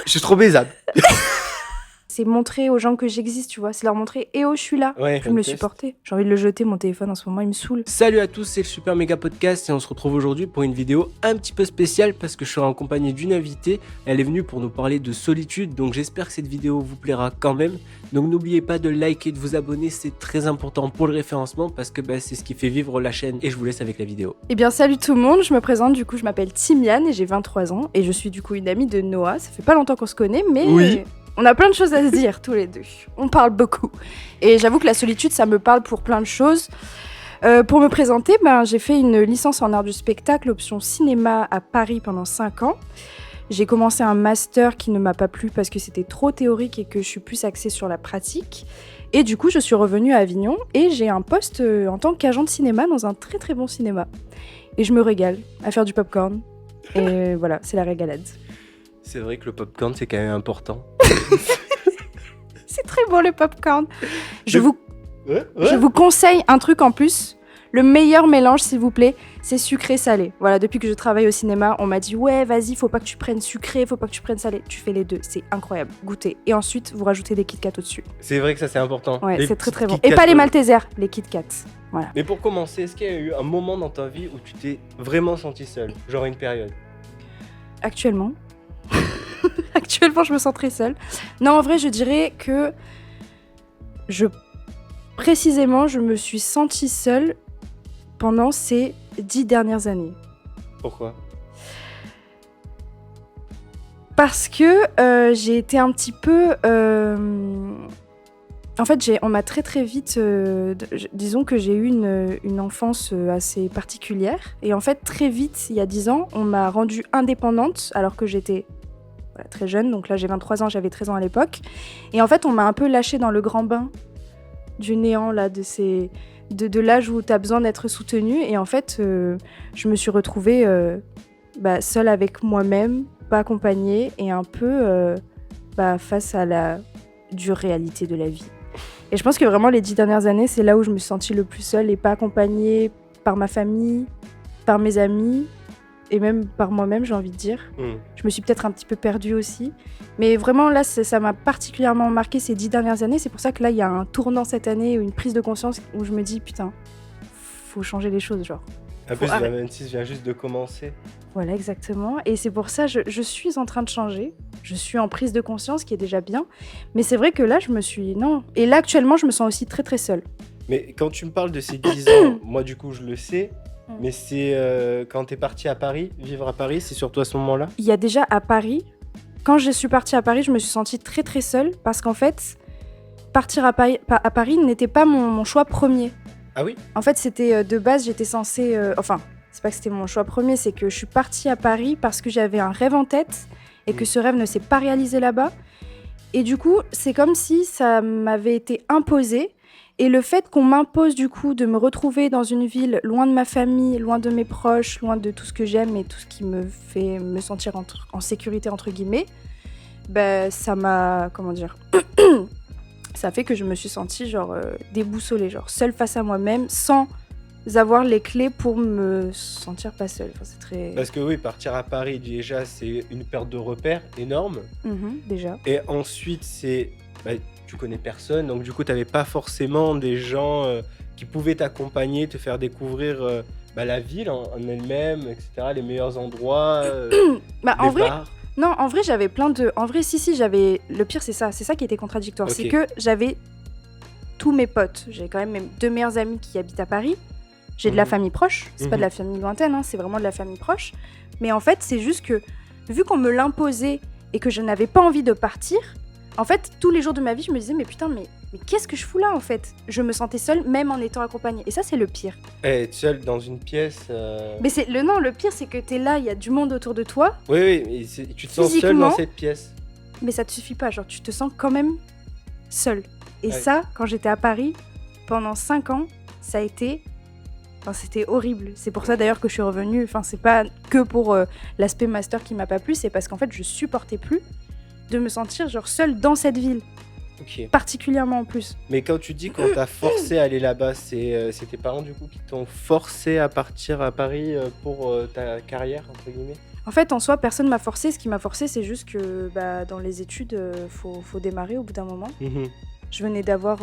Je suis trop baisable. C'est montrer aux gens que j'existe, tu vois. C'est leur montrer, je suis là. Ouais, Je me le supporter. J'ai envie de le jeter, mon téléphone, en ce moment, il me saoule. Salut à tous, c'est le Super Méga Podcast et on se retrouve aujourd'hui pour une vidéo un petit peu spéciale parce que je serai en compagnie d'une invitée. Elle est venue pour nous parler de solitude, donc j'espère que cette vidéo vous plaira quand même. Donc n'oubliez pas de liker et de vous abonner, c'est très important pour le référencement parce que c'est ce qui fait vivre la chaîne. Et je vous laisse avec la vidéo. Eh bien, salut tout le monde, je me présente, du coup, je m'appelle Timiane et j'ai 23 ans. Et je suis du coup une amie de Noah. Ça fait pas longtemps qu'on se connaît, mais... Oui. On a plein de choses à se dire tous les deux. On parle beaucoup. Et j'avoue que la solitude, ça me parle pour plein de choses. Pour me présenter, j'ai fait une licence en art du spectacle, option cinéma à Paris pendant 5 ans. J'ai commencé un master qui ne m'a pas plu parce que c'était trop théorique et que je suis plus axée sur la pratique. Et du coup, je suis revenue à Avignon et j'ai un poste en tant qu'agent de cinéma dans un très très bon cinéma. Et je me régale à faire du popcorn. Et voilà, c'est la régalade. C'est vrai que le popcorn, c'est quand même important. C'est très bon le popcorn. Je vous Ouais. conseille un truc en plus. Le meilleur mélange, s'il vous plaît, c'est sucré-salé. Voilà, depuis que je travaille au cinéma, on m'a dit « Ouais, vas-y, faut pas que tu prennes sucré, faut pas que tu prennes salé. » Tu fais les deux, c'est incroyable. Goûtez. Et ensuite, vous rajoutez des Kit Kat au-dessus. C'est vrai que ça, c'est important. Ouais, Les c'est très très petits bon. Kit Et Kat, pas les Maltesers, les Kit Kat. Voilà. Mais pour commencer, est-ce qu'il y a eu un moment dans ta vie où tu t'es vraiment senti seule? Genre une période? Actuellement. Actuellement, je me sens très seule. Non, en vrai, je dirais que précisément, je me suis sentie seule pendant ces 10 dernières années. Pourquoi? Parce que j'ai été un petit peu... En fait, on m'a très très vite... disons que j'ai eu une enfance assez particulière. Et en fait, très vite, il y a 10 ans, on m'a rendue indépendante alors que j'étais très jeune. Donc là, j'ai 23 ans, j'avais 13 ans à l'époque. Et en fait, on m'a un peu lâchée dans le grand bain du néant, là, de l'âge où tu as besoin d'être soutenue. Et en fait, je me suis retrouvée seule avec moi-même, pas accompagnée, et un peu face à la dure réalité de la vie. Et je pense que vraiment, les 10 dernières années, c'est là où je me suis sentie le plus seule et pas accompagnée par ma famille, par mes amis, et même par moi-même, j'ai envie de dire. Je me suis peut-être un petit peu perdue aussi. Mais vraiment, là, ça m'a particulièrement marqué ces 10 dernières années. C'est pour ça que là, il y a un tournant cette année, une prise de conscience où je me dis, putain, faut changer les choses, genre. En plus, la 26 vient juste de commencer. Voilà, exactement. Et c'est pour ça que je suis en train de changer. Je suis en prise de conscience, qui est déjà bien. Mais c'est vrai que là, non. Et là, actuellement, je me sens aussi très, très seule. Mais quand tu me parles de ces 10 ans, moi, du coup, je le sais. Mais c'est quand t'es partie à Paris, vivre à Paris, c'est surtout à ce moment-là? Il y a déjà à Paris, quand je suis partie à Paris, je me suis sentie très très seule parce qu'en fait, partir à Paris n'était pas mon choix premier. Ah oui? En fait, c'était de base, j'étais censée... c'est pas que c'était mon choix premier, c'est que je suis partie à Paris parce que j'avais un rêve en tête et que ce rêve ne s'est pas réalisé là-bas. Et du coup, c'est comme si ça m'avait été imposé. Et le fait qu'on m'impose du coup de me retrouver dans une ville loin de ma famille, loin de mes proches, loin de tout ce que j'aime et tout ce qui me fait me sentir en sécurité entre guillemets, ça m'a, comment dire, ça fait que je me suis sentie genre déboussolée, genre seule face à moi-même, sans avoir les clés pour me sentir pas seule. Enfin, c'est très... Parce que oui, partir à Paris déjà, c'est une perte de repères énorme. Déjà. Et ensuite, c'est... tu connais personne, donc du coup, t'avais pas forcément des gens qui pouvaient t'accompagner, te faire découvrir la ville en elle-même, etc., les meilleurs endroits, en vrai, bars. Non, en vrai, j'avais plein de... En vrai, si, j'avais... Le pire, c'est ça qui était contradictoire. Okay. C'est que j'avais tous mes potes. J'ai quand même mes 2 meilleurs amis qui habitent à Paris. J'ai de la famille proche. C'est pas de la famille lointaine, hein, c'est vraiment de la famille proche. Mais en fait, c'est juste que, vu qu'on me l'imposait et que je n'avais pas envie de partir, en fait, tous les jours de ma vie, je me disais, mais putain, mais qu'est-ce que je fous là, en fait? Je me sentais seule, même en étant accompagnée. Et ça, c'est le pire. Être seule dans une pièce... Mais le pire, c'est que t'es là, il y a du monde autour de toi. Oui, mais tu te sens seule dans cette pièce. Mais ça te suffit pas, genre, tu te sens quand même seule. Et ça, quand j'étais à Paris, pendant 5 ans, ça a été... c'était horrible. C'est pour ça d'ailleurs que je suis revenue. Enfin, c'est pas que pour l'aspect master qui m'a pas plu, c'est parce qu'en fait, je supportais plus de me sentir genre seule dans cette ville. Okay. Particulièrement en plus. Mais quand tu dis qu'on t'a forcé à aller là-bas, c'est tes parents du coup qui t'ont forcé à partir à Paris pour ta carrière, entre guillemets? En fait, en soi, personne m'a forcé. Ce qui m'a forcé, c'est juste que dans les études, faut démarrer au bout d'un moment. Mhm. Je venais d'avoir...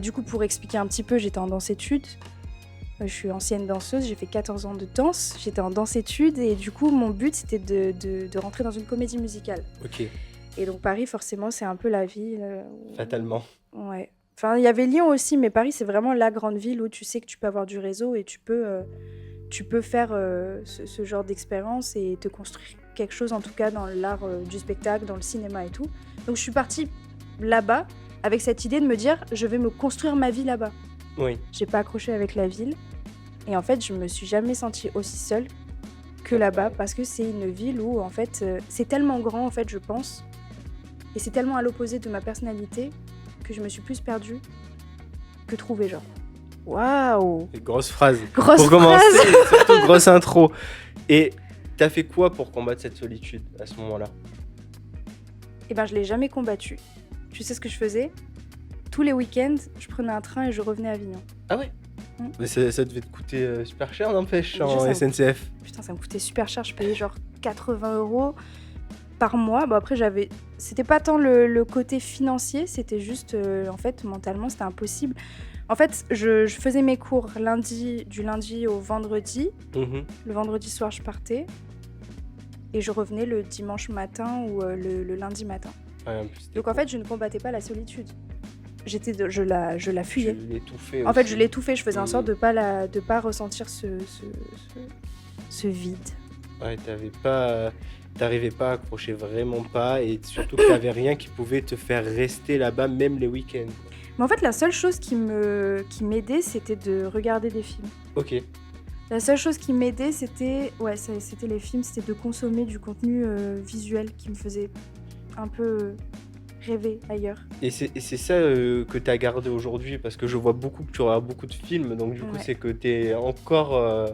du coup, pour expliquer un petit peu, j'étais en danse-études. Je suis ancienne danseuse, j'ai fait 14 ans de danse. J'étais en danse-études et du coup, mon but, c'était de rentrer dans une comédie musicale. Ok, Et donc Paris, forcément, c'est un peu la ville. fatalement. Ouais. Enfin, il y avait Lyon aussi, mais Paris, c'est vraiment la grande ville où tu sais que tu peux avoir du réseau et tu peux faire ce genre d'expérience et te construire quelque chose, en tout cas dans l'art du spectacle, dans le cinéma et tout. Donc je suis partie là-bas avec cette idée de me dire, je vais me construire ma vie là-bas. Oui. J'ai pas accroché avec la ville. Et en fait, je me suis jamais sentie aussi seule que là-bas parce que c'est une ville où, en fait, c'est tellement grand, en fait, je pense. Et c'est tellement à l'opposé de ma personnalité que je me suis plus perdue que trouvée, genre. Waouh! Grosse phrase. Grosse Pour commencer, phrase. surtout grosse intro. Et t'as fait quoi pour combattre cette solitude à ce moment-là? Eh ben, je l'ai jamais combattue. Tu sais ce que je faisais? Tous les week-ends, je prenais un train et je revenais à Avignon. Ah ouais? Mais ça devait te coûter super cher, n'empêche, en Déjà, SNCF. Putain, ça me coûtait super cher. Je payais genre 80 € par mois. Bon, après, c'était pas tant le côté financier, c'était juste, en fait, mentalement, c'était impossible. En fait, je faisais mes cours du lundi au vendredi. Mhm. Le vendredi soir, je partais. Et je revenais le dimanche matin ou le lundi matin. Ouais, en plus, c'était Donc, en cool. fait, je ne combattais pas la solitude. Je la fuyais. Tu l'étouffais En fait, aussi. je l'étouffais. Je faisais en sorte Mhm. de pas ressentir ce vide. Ouais, t'arrivais pas à accrocher vraiment pas, et surtout que t'avais rien qui pouvait te faire rester là-bas, même les week-ends. Mais en fait, la seule chose qui m'aidait, c'était de regarder des films. Ok. La seule chose qui m'aidait, c'était les films, c'était de consommer du contenu visuel qui me faisait un peu rêver ailleurs. Et c'est ça que t'as gardé aujourd'hui, parce que je vois beaucoup que tu regardes beaucoup de films, donc du coup Ouais. c'est que t'es encore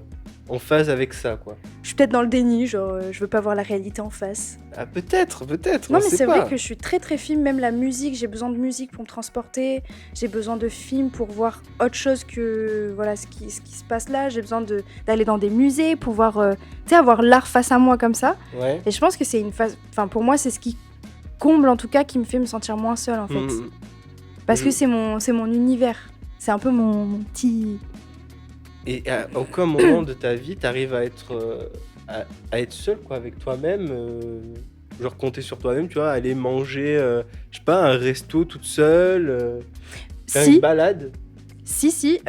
en phase avec ça, quoi. Je suis peut-être dans le déni, genre je veux pas voir la réalité en face. Ah, peut-être, Non, on mais sait c'est pas. vrai que je suis très très film, même la musique, j'ai besoin de musique pour me transporter, j'ai besoin de films pour voir autre chose que voilà ce qui se passe là, j'ai besoin d'aller dans des musées pour voir, avoir l'art face à moi comme ça. Ouais. Et je pense que c'est une phase, enfin pour moi c'est ce qui comble en tout cas, qui me fait me sentir moins seule en fait. Mhm. Parce que Je- c'est mon univers, c'est un peu mon petit... Et à aucun moment de ta vie t'arrives à être seul, quoi, avec toi-même, genre compter sur toi-même, tu vois, aller manger, je sais pas, un resto toute seule, faire une Si, balade. si,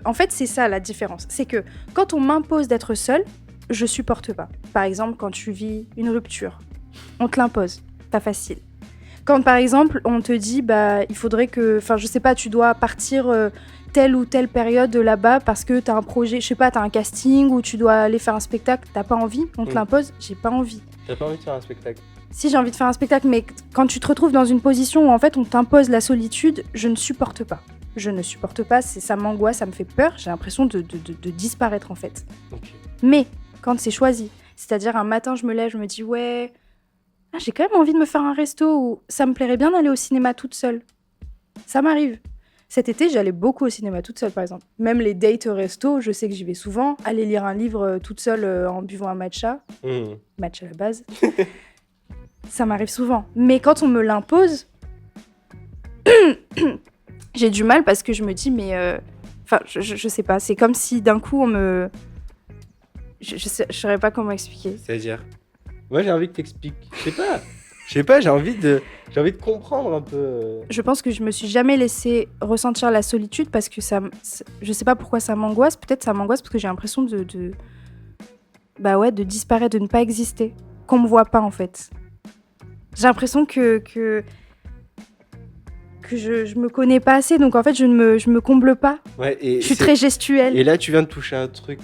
en fait c'est ça la différence, c'est que quand on m'impose d'être seule, je supporte pas. Par exemple, quand tu vis une rupture, on te l'impose, pas facile. Quand par exemple on te dit il faudrait que, enfin je sais pas, tu dois partir telle ou telle période là-bas parce que t'as un projet, je sais pas, t'as un casting ou tu dois aller faire un spectacle, t'as pas envie, on te l'impose, j'ai pas envie. T'as pas envie de faire un spectacle? Si j'ai envie de faire un spectacle, mais quand tu te retrouves dans une position où en fait on t'impose la solitude, je ne supporte pas. Je ne supporte pas, ça m'angoisse, ça me fait peur, j'ai l'impression de disparaître en fait. Ok. Mais quand c'est choisi, c'est-à-dire un matin je me lève, je me dis ouais, j'ai quand même envie de me faire un resto ou ça me plairait bien d'aller au cinéma toute seule. Ça m'arrive. Cet été, j'allais beaucoup au cinéma toute seule, par exemple. Même les dates au resto, je sais que j'y vais souvent. Aller lire un livre toute seule en buvant un matcha, Mhm. matcha à la base, ça m'arrive souvent. Mais quand on me l'impose, j'ai du mal parce que je me dis, mais... Enfin, je sais pas, c'est comme si d'un coup on me... Je saurais pas comment expliquer. C'est-à-dire, moi j'ai envie que t'expliques. Je sais pas, j'ai envie de comprendre un peu. Je pense que je me suis jamais laissée ressentir la solitude parce que je sais pas pourquoi ça m'angoisse. Peut-être ça m'angoisse parce que j'ai l'impression de disparaître, de ne pas exister. Qu'on me voit pas en fait. J'ai l'impression que je me connais pas assez, donc en fait je me comble pas. Ouais, et Je suis très gestuelle, Et là tu viens de toucher un truc.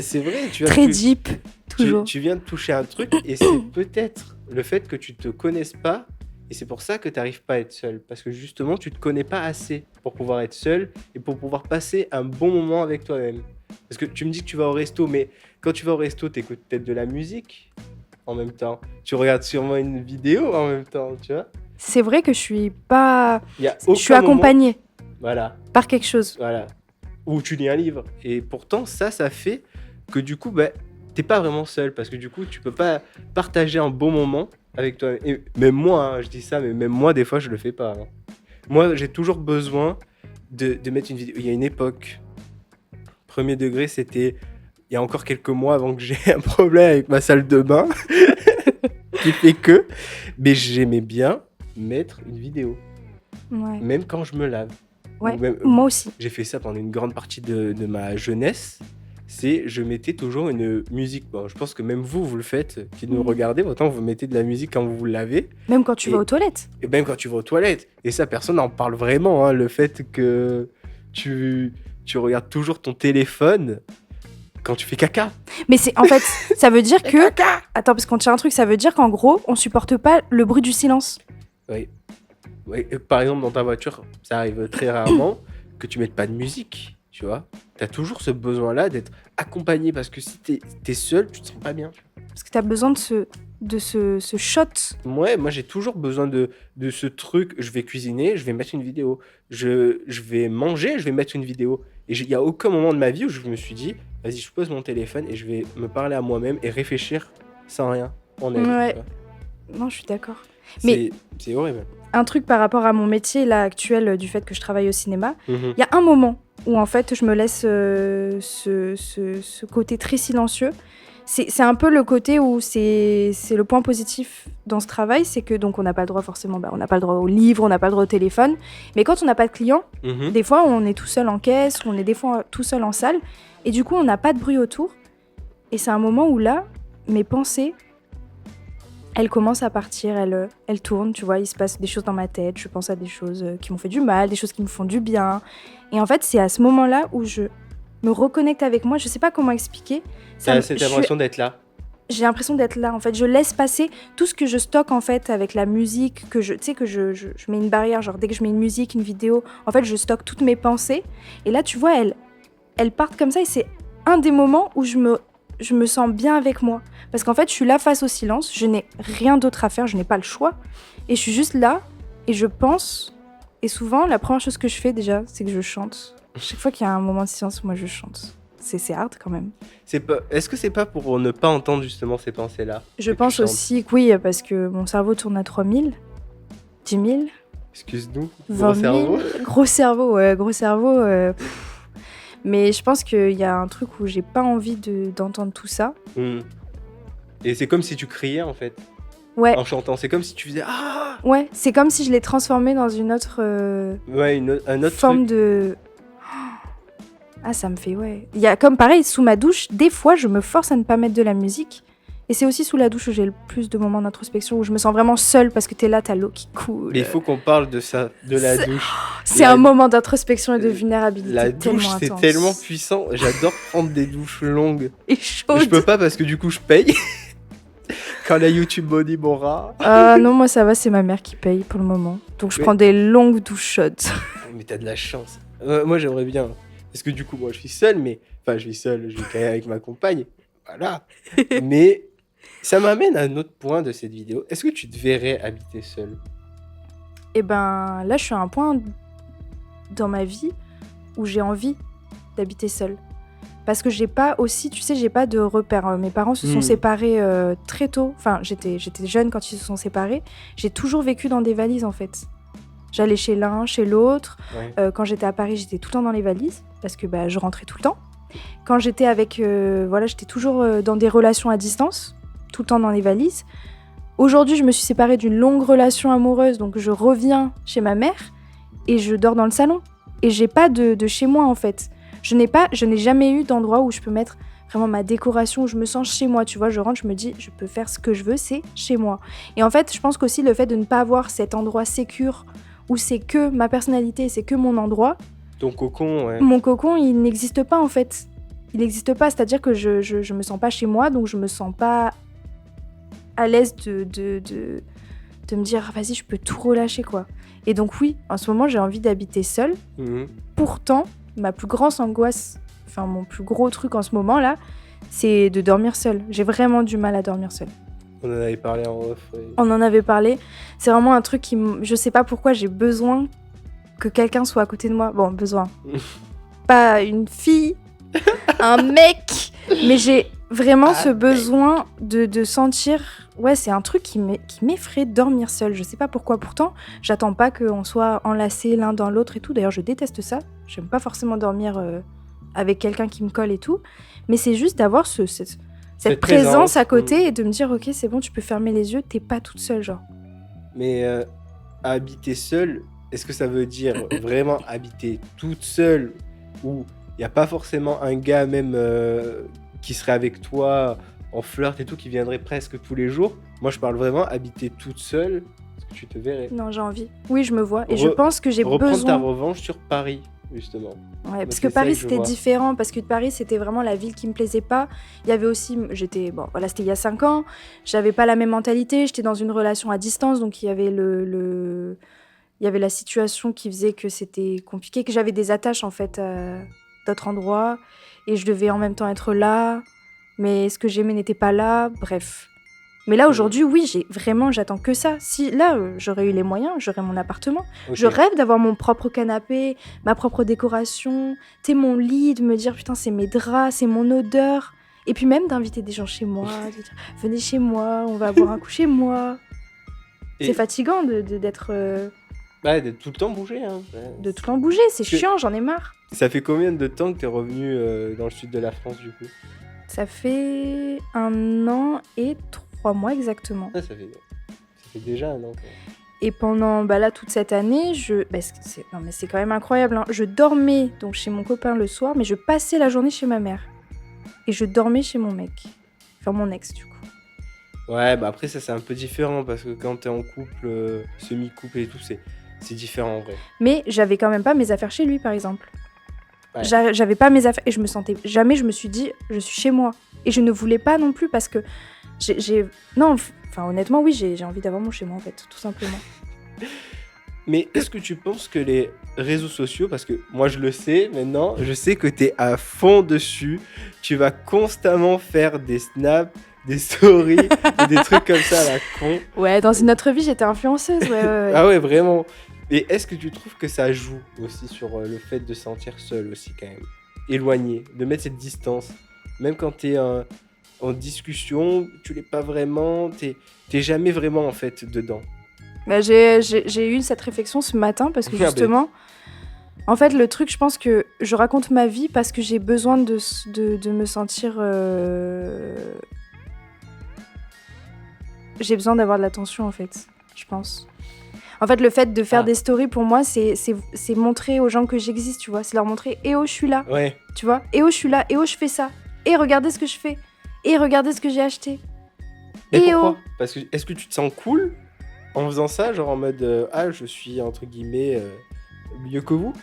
C'est vrai, très deep, toujours. tu viens de toucher un truc, et c'est peut-être le fait que tu te connaisses pas, et c'est pour ça que tu n'arrives pas à être seul, parce que justement tu te connais pas assez pour pouvoir être seul et pour pouvoir passer un bon moment avec toi-même. Parce que tu me dis que tu vas au resto, mais quand tu vas au resto, tu écoutes peut-être de la musique en même temps, tu regardes sûrement une vidéo en même temps, tu vois. C'est vrai que je suis pas... Il y a Je suis aucun moment- accompagnée Voilà. par quelque chose. Voilà. Ou tu lis un livre. Et pourtant, ça fait que du coup, t'es pas vraiment seul parce que du coup, tu peux pas partager un bon moment avec toi. Et même moi, hein, je dis ça, mais même moi, des fois, je le fais pas, hein. Moi, j'ai toujours besoin de mettre une vidéo. Il y a une époque, premier degré, c'était il y a encore quelques mois avant que j'ai un problème avec ma salle de bain qui fait que, mais j'aimais bien mettre une vidéo, Ouais. même quand je me lave. Ouais. Ou même, Moi aussi. j'ai fait ça pendant une grande partie de ma jeunesse. C'est je mettais toujours une musique. Bon, je pense que même vous le faites, qui nous Mhm. regardez, autant vous mettez de la musique quand vous vous lavez, Même quand tu Et- vas aux toilettes. et même quand tu vas aux toilettes. Et ça, personne n'en parle vraiment, hein, le fait que tu regardes toujours ton téléphone quand tu fais caca. Mais c'est en fait, ça veut dire que. Caca. Attends, parce qu'on tient un truc, ça veut dire qu'en gros, on supporte pas le bruit du silence. Oui. Oui. Par exemple, dans ta voiture, ça arrive très rarement que tu mettes pas de musique, tu vois. T'as toujours ce besoin-là d'être accompagné parce que si t'es seul, tu te sens pas bien. Parce que t'as besoin de ce shot. Ouais, moi j'ai toujours besoin de ce truc. Je vais cuisiner, je vais mettre une vidéo. Je vais manger, je vais mettre une vidéo. Et il n'y a aucun moment de ma vie où je me suis dit, vas-y, je pose mon téléphone et je vais me parler à moi-même et réfléchir sans rien en elle. Ouais. Tu vois. Non, je suis d'accord. Mais- C'est horrible. Un truc par rapport à mon métier là actuel, du fait que je travaille au cinéma, Mhm. il y a un moment où en fait je me laisse ce côté très silencieux. C'est un peu le côté où c'est le point positif dans ce travail, c'est que donc on n'a pas le droit forcément, on n'a pas le droit au livre, on n'a pas le droit au téléphone, mais quand on n'a pas de clients, Mhm. des fois on est tout seul en caisse, on est des fois tout seul en salle, et du coup on n'a pas de bruit autour, et c'est un moment où là, mes pensées, elles commencent à partir, elles tournent, tu vois, il se passe des choses dans ma tête, je pense à des choses qui m'ont fait du mal, des choses qui me font du bien, et en fait c'est à ce moment-là où je me reconnecte avec moi, je sais pas comment expliquer. T'as cette je suis- impression d'être là. j'ai l'impression d'être là, en fait. Je laisse passer tout ce que je stocke, en fait, avec la musique, tu sais, que je mets une barrière, genre, dès que je mets une musique, une vidéo, en fait, je stocke toutes mes pensées. Et là, tu vois, elles partent comme ça, et c'est un des moments où je me sens bien avec moi. Parce qu'en fait, je suis là face au silence, je n'ai rien d'autre à faire, je n'ai pas le choix. Et je suis juste là, et je pense. Et souvent, la première chose que je fais, déjà, c'est que je chante. Chaque fois qu'il y a un moment de silence, moi, je chante. C'est hard, quand même. Est-ce que c'est pas pour ne pas entendre justement ces pensées-là Je que tu pense chantes aussi que oui, parce que mon cerveau tourne à 3000, 10 000, Excuse-nous, 20 gros 000. cerveau. Gros cerveau, ouais, gros cerveau. Mais je pense qu'il y a un truc où j'ai pas envie d'entendre tout ça. Hmm. Et c'est comme si tu criais en fait, Ouais, en chantant. C'est comme si tu faisais ah ouais, c'est comme si je l'ai transformé dans une autre ouais, un autre forme truc. de. Ah, ça me fait, ouais. Il y a comme pareil, sous ma douche, des fois, je me force à ne pas mettre de la musique. Et c'est aussi sous la douche où j'ai le plus de moments d'introspection, où je me sens vraiment seule parce que t'es là, t'as l'eau qui coule. Mais il faut qu'on parle de ça, de la C'est- douche. C'est la- un moment d'introspection et de vulnérabilité La tellement douche, c'est intense. tellement puissant. J'adore prendre des douches longues. Et chaude. Je peux pas parce que du coup, je paye. Quand la YouTube Money m'aura. Ah non, moi ça va, c'est ma mère qui paye pour le moment. Donc je Mais- prends des longues douches chaudes. Mais t'as de la chance. Moi, j'aimerais bien. Parce que du coup, moi, je suis seul, mais. Enfin, je suis seul, je vis quand même avec ma compagne. Voilà. Mais ça m'amène à un autre point de cette vidéo. Est-ce que tu te verrais habiter seul? Et ben là, je suis à un point dans ma vie où j'ai envie d'habiter seule. Parce que j'ai pas aussi, tu sais, j'ai pas de repères. Mes parents se sont séparés très tôt. Enfin, j'étais jeune quand ils se sont séparés. J'ai toujours vécu dans des valises en fait. J'allais chez l'un, chez l'autre. Ouais. Quand j'étais à Paris, j'étais tout le temps dans les valises parce que je rentrais tout le temps. Quand j'étais avec, j'étais toujours dans des relations à distance, tout le temps dans les valises. Aujourd'hui, je me suis séparée d'une longue relation amoureuse, donc je reviens chez ma mère et je dors dans le salon. Et j'ai pas de chez moi en fait. Je n'ai jamais eu d'endroit où je peux mettre vraiment ma décoration, où je me sens chez moi. Tu vois, je rentre, je me dis, je peux faire ce que je veux, c'est chez moi. Et en fait, je pense qu'aussi le fait de ne pas avoir cet endroit sécure où c'est que ma personnalité, c'est que mon endroit, Ton cocon, ouais. mon cocon, il n'existe pas en fait. Il n'existe pas, c'est-à-dire que je me sens pas chez moi, donc je me sens pas à l'aise de me dire, ah, vas-y, je peux tout relâcher, quoi. Et donc oui, en ce moment, j'ai envie d'habiter seule. Mhm. Pourtant, ma plus grosse angoisse, enfin mon plus gros truc en ce moment-là, c'est de dormir seule. J'ai vraiment du mal à dormir seule. On en avait parlé en off. Ouais. On en avait parlé. C'est vraiment un truc je sais pas pourquoi j'ai besoin que quelqu'un soit à côté de moi. Bon, besoin. Pas une fille, un mec, mais Vraiment, Ah, ce besoin de sentir... Ouais, c'est un truc qui m'effraie de dormir seule. Je sais pas pourquoi. Pourtant, j'attends pas qu'on soit enlacés l'un dans l'autre et tout. D'ailleurs, je déteste ça. J'aime pas forcément dormir avec quelqu'un qui me colle et tout. Mais c'est juste d'avoir cette cette présence à présence. côté et de me dire, ok, c'est bon, tu peux fermer les yeux, t'es pas toute seule, genre. Mais habiter seule, est-ce que ça veut dire vraiment habiter toute seule où il n'y a pas forcément un gars même qui serait avec toi en flirt et tout, qui viendrait presque tous les jours? Moi, je parle vraiment habiter toute seule, parce que tu te verrais. Non, j'ai envie. Oui, je me vois. Et je Re- pense que j'ai Reprendre ta besoin... revanche sur Paris, justement. Ouais, Moi, parce c'est que ça Paris, que je c'était vois. différent. Parce que Paris, c'était vraiment la ville qui me plaisait pas. Il y avait aussi... Bon, voilà, c'était il y a 5 ans. J'avais pas la même mentalité. J'étais dans une relation à distance. Donc, il y avait il y avait la situation qui faisait que c'était compliqué, que j'avais des attaches, en fait, à d'autres endroits. Et je devais en même temps être là. Mais ce que j'aimais n'était pas là. Bref. Mais là, Hmm. aujourd'hui, oui, j'attends que ça. Si là, j'aurais eu les moyens, j'aurais mon appartement. Ok. Je rêve d'avoir mon propre canapé, ma propre décoration, tu sais, mon lit, de me dire, putain, c'est mes draps, c'est mon odeur. Et puis même d'inviter des gens chez moi, de dire, venez chez moi, on va boire un coup chez moi. C'est Et fatigant d'être, bah, de tout le temps bouger. Hein. Ouais. de tout le temps bouger, c'est Parce que- chiant, j'en ai marre. Ça fait combien de temps que tu es revenu dans le sud de la France, du coup? Ça fait 1 an et 3 mois exactement. Ah, ça fait déjà un an. Quoi. Et pendant là, toute cette année, non, mais c'est quand même incroyable, hein. Je dormais donc chez mon copain le soir, mais je passais la journée chez ma mère. Et je dormais chez mon mec. Enfin, mon ex, du coup. Ouais, bah après, ça c'est un peu différent parce que quand t'es en couple, semi-couple et tout, c'est différent en vrai. Mais j'avais quand même pas mes affaires chez lui, par exemple. Ouais. J'avais pas mes affaires. Et jamais je me suis dit, je suis chez moi. Et je ne voulais pas non plus parce que non, enfin, honnêtement, oui, j'ai envie d'avoir mon chez moi, en fait, tout simplement. Mais est-ce que tu penses que les réseaux sociaux, parce que moi je le sais maintenant, je sais que t'es à fond dessus, tu vas constamment faire des snaps, des stories, et des trucs comme ça à la con. Ouais, dans une autre vie, j'étais influenceuse, ouais. Ah ouais, vraiment. Et est-ce que tu trouves que ça joue aussi sur le fait de se sentir seul aussi quand même? Éloigné, de mettre cette distance. Même quand t'es en discussion, tu l'es pas vraiment, t'es jamais vraiment en fait dedans. Bah, j'ai eu cette réflexion ce matin parce que Ah, ben. justement, en fait, le truc, je pense que je raconte ma vie parce que j'ai besoin de me sentir. J'ai besoin d'avoir de l'attention, en fait, je pense. En fait, le fait de faire Ah. des stories, pour moi, c'est montrer aux gens que j'existe, tu vois. C'est leur montrer, eh oh, je suis là, Ouais. tu vois. Eh oh, je suis là, eh oh, je fais ça. Et regardez ce que je fais. Et regardez ce que j'ai acheté. Mais Et pourquoi? oh. Parce que est-ce que tu te sens cool en faisant ça, genre en mode ah je suis entre guillemets mieux que vous?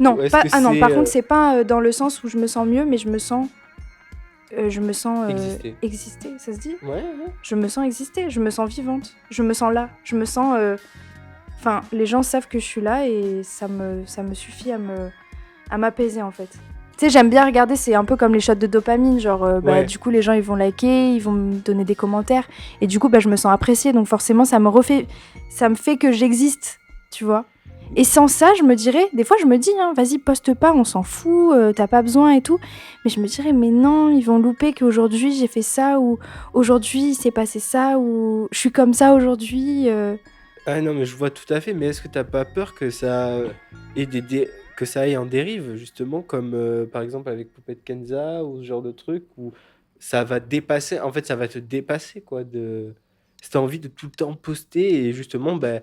Non, Ou est-ce pas, que ah non, c'est, par contre, c'est pas dans le sens où je me sens mieux, mais je me sens Exister. exister, ça se dit? Ouais. Je me sens exister, je me sens vivante, je me sens là, je me sens... Enfin, les gens savent que je suis là et ça me suffit à m'apaiser, en fait. Tu sais, j'aime bien regarder, c'est un peu comme les shots de dopamine, genre, Ouais. du coup, les gens, ils vont liker, ils vont me donner des commentaires, et du coup, je me sens appréciée, donc forcément, ça me fait que j'existe, tu vois. Et sans ça, je me dirais, des fois je me dis, hein, vas-y, poste pas, on s'en fout, t'as pas besoin et tout. Mais je me dirais, mais non, ils vont louper qu'aujourd'hui j'ai fait ça, ou aujourd'hui il s'est passé ça, ou je suis comme ça aujourd'hui. Ah non mais je vois tout à fait, mais est-ce que t'as pas peur que ça ait que ça aille en dérive justement comme par exemple avec Poupette Kenza ou ce genre de truc où ça va dépasser, en fait ça va te dépasser quoi de si t'as envie de tout le temps poster et justement ben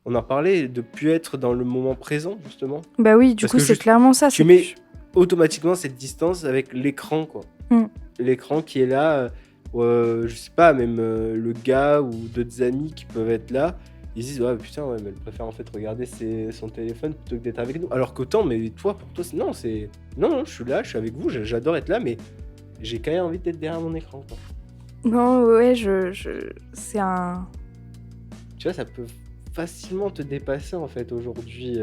on en parlait de plus être dans le moment présent justement. Bah oui, du Parce coup que c'est juste- clairement ça. Tu mets automatiquement cette distance avec l'écran quoi. Mm. L'écran qui est là, je sais pas, même le gars ou d'autres amis qui peuvent être là, ils se disent ouais putain ouais mais elle préfère en fait regarder son téléphone plutôt que d'être avec nous. Alors qu'autant mais toi pour toi non je suis là, je suis avec vous, j'adore être là mais j'ai quand même envie d'être derrière mon écran quoi. Non, ouais, c'est un... Tu vois ça peut facilement te dépasser en fait aujourd'hui.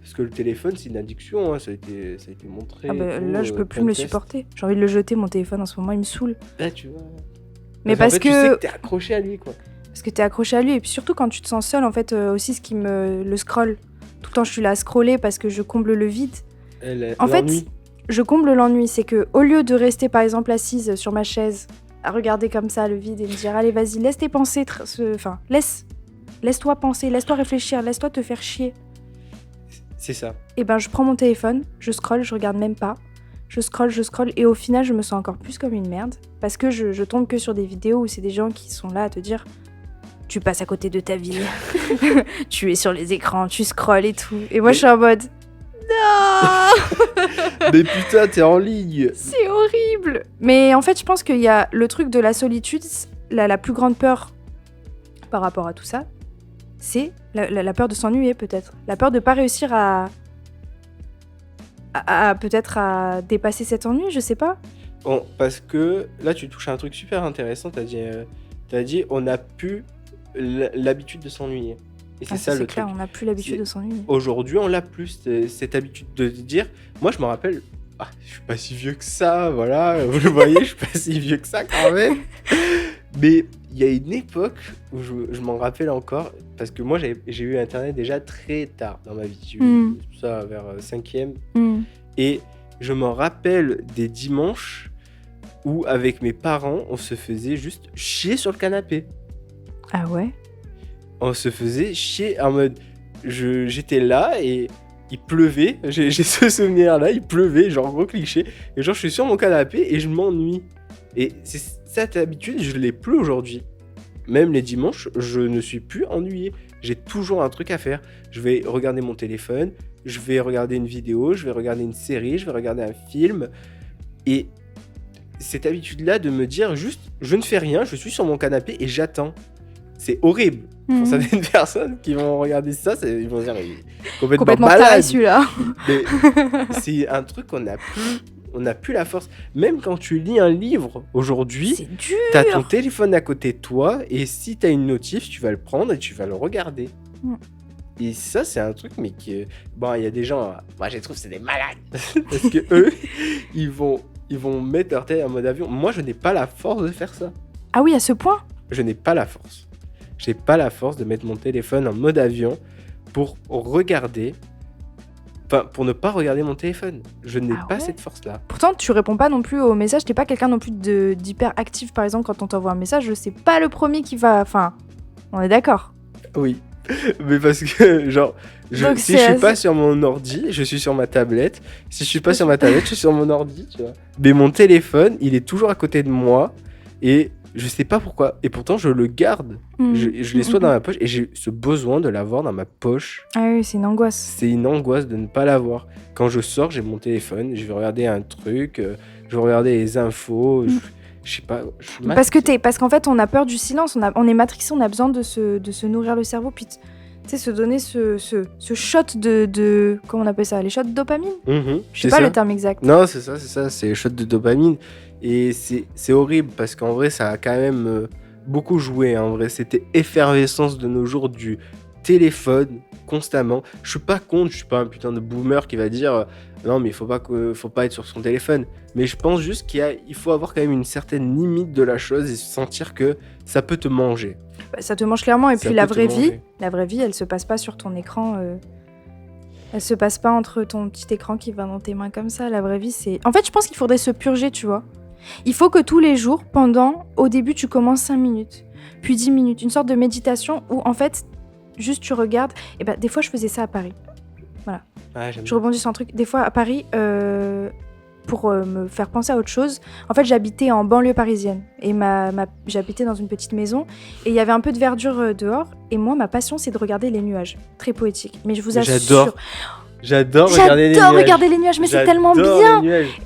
Parce que le téléphone, c'est une addiction, hein, ça a été montré. Ah bah, et tout, là je peux plus plein me de le tests. supporter. J'ai envie de le jeter, mon téléphone en ce moment, il me saoule. Là, tu vois. Mais Parce parce qu'en fait, tu sais que... que t'es accroché à lui, quoi. Parce que t'es accroché à lui, et puis surtout quand tu te sens seul, en fait, aussi ce qui me... Le scroll. Tout le temps je suis là à scroller parce que je comble le vide. En fait, L'ennui. je comble l'ennui. C'est que au lieu de rester par exemple assise sur ma chaise à regarder comme ça le vide et me dire allez vas-y laisse tes pensées, laisse-toi penser, laisse-toi réfléchir, laisse-toi te faire chier. C'est ça. Et ben je prends mon téléphone, je scrolle, je regarde même pas. Je scrolle et au final je me sens encore plus comme une merde parce que je tombe que sur des vidéos où c'est des gens qui sont là à te dire tu passes à côté de ta vie, tu es sur les écrans, tu scrolles et tout. Et moi je suis en mode non. Mais putain, t'es en ligne. C'est horrible. Mais en fait je pense qu'il y a le truc de la solitude, la plus grande peur par rapport à tout ça, c'est la peur de s'ennuyer peut-être. La peur de pas réussir à peut-être à dépasser cet ennui, je sais pas. Bon, parce que là, tu touches à un truc super intéressant. T'as dit on n'a plus l'habitude de s'ennuyer. Et c'est ça le clair, truc. on n'a plus l'habitude de s'ennuyer. Aujourd'hui, on l'a plus, cette habitude de dire... Moi, je me rappelle... Ah, je suis pas si vieux que ça, voilà. Vous le voyez, je suis pas si vieux que ça quand même. Mais il y a une époque où je m'en rappelle encore, parce que moi, j'ai eu Internet déjà très tard dans ma vie. J'ai eu ça vers 5e. Et je me rappelle des dimanches où, avec mes parents, on se faisait juste chier sur le canapé. Ah ouais? On se faisait chier en mode... J'étais là et il pleuvait. J'ai ce souvenir-là, il pleuvait, genre gros cliché. Et genre, je suis sur mon canapé et je m'ennuie. Et cette habitude, je l'ai plus aujourd'hui. Même les dimanches, je ne suis plus ennuyé. J'ai toujours un truc à faire. Je vais regarder mon téléphone, je vais regarder une vidéo, je vais regarder une série, je vais regarder un film. Et cette habitude-là de me dire juste, je ne fais rien, je suis sur mon canapé et j'attends. C'est horrible. Pour certaines personnes qui vont regarder ça, ils vont dire, mais complètement malade. Pareil, celui-là. Mais c'est un truc qu'on n'a plus. On n'a plus la force. Même quand tu lis un livre aujourd'hui, c'est dur. T'as ton téléphone à côté de toi et si t'as une notif, tu vas le prendre et tu vas le regarder. Et ça, c'est un truc, mais qui... Bon, il y a des gens... Moi, je trouve que c'est des malades. Parce que eux, ils vont mettre leur tête en mode avion. Moi, je n'ai pas la force de faire ça. Ah oui, à ce point? Je n'ai pas la force. J'ai pas la force de mettre mon téléphone en mode avion pour regarder... Enfin, pour ne pas regarder mon téléphone. Je n'ai pas cette force-là. Pourtant, tu réponds pas non plus aux messages. T'es pas quelqu'un non plus d'hyper actif. Par exemple, quand on t'envoie un message, c'est pas le premier qui va... Enfin, on est d'accord. Oui. Mais parce que, genre, si je suis pas sur mon ordi, je suis sur ma tablette. Si je suis pas sur ma tablette, je suis sur mon ordi, tu vois. Mais mon téléphone, il est toujours à côté de moi. Et je sais pas pourquoi. Et pourtant, je le garde. Je l'ai soit dans ma poche. Et j'ai ce besoin de l'avoir dans ma poche. Ah oui, c'est une angoisse. C'est une angoisse de ne pas l'avoir. Quand je sors, j'ai mon téléphone. Je vais regarder un truc. Je vais regarder les infos. Je sais pas. Parce qu'en fait, on a peur du silence. On est matrixé. On a besoin de se nourrir le cerveau. Puis, tu sais, se donner ce shot de... Comment on appelle ça? Les shots de dopamine? Je sais pas le terme exact. Non, c'est ça. C'est les shots de dopamine. Et c'est horrible parce qu'en vrai, ça a quand même beaucoup joué. En vrai, c'était effervescence de nos jours du téléphone constamment. Je suis pas contre, je suis pas un putain de boomer qui va dire non, mais faut pas être sur son téléphone. Mais je pense juste qu'il faut avoir quand même une certaine limite de la chose et sentir que ça peut te manger. Bah, ça te mange clairement. Et puis la vraie vie, elle se passe pas sur ton écran. Elle se passe pas entre ton petit écran qui va dans tes mains comme ça. La vraie vie, c'est... En fait, je pense qu'il faudrait se purger, tu vois. Il faut que tous les jours, au début, tu commences 5 minutes, puis 10 minutes, une sorte de méditation où, en fait, juste tu regardes. Et ben, des fois, je faisais ça à Paris. Voilà. Ah, je rebondis sur un truc. Des fois, à Paris, pour me faire penser à autre chose, en fait, j'habitais en banlieue parisienne. Et j'habitais dans une petite maison. Et il y avait un peu de verdure dehors. Et moi, ma passion, c'est de regarder les nuages. Très poétique. Mais je vous assure... J'adore regarder les nuages. Mais c'est tellement bien.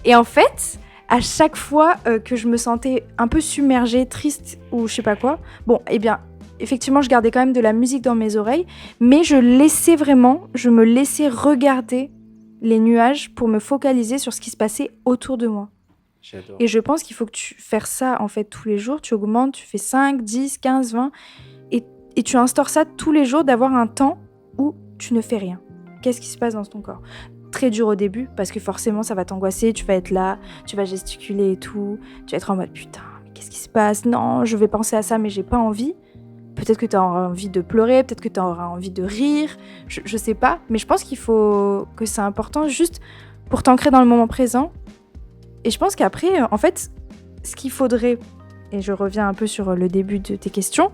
Et en fait... À chaque fois que je me sentais un peu submergée, triste ou je sais pas quoi, bon, eh bien, effectivement, je gardais quand même de la musique dans mes oreilles, mais je me laissais regarder les nuages pour me focaliser sur ce qui se passait autour de moi. J'adore. Et je pense qu'il faut que tu fasses ça, en fait, tous les jours. Tu augmentes, tu fais 5, 10, 15, 20, et tu instaures ça tous les jours, d'avoir un temps où tu ne fais rien. Qu'est-ce qui se passe dans ton corps ? Très dur au début parce que forcément ça va t'angoisser, tu vas être là, tu vas gesticuler et tout, tu vas être en mode putain, mais qu'est-ce qui se passe? Non, je vais penser à ça mais j'ai pas envie. Peut-être que tu auras envie de pleurer, peut-être que tu auras envie de rire, je sais pas, mais je pense que c'est important juste pour t'ancrer dans le moment présent. Et je pense qu'après, en fait, ce qu'il faudrait, et je reviens un peu sur le début de tes questions,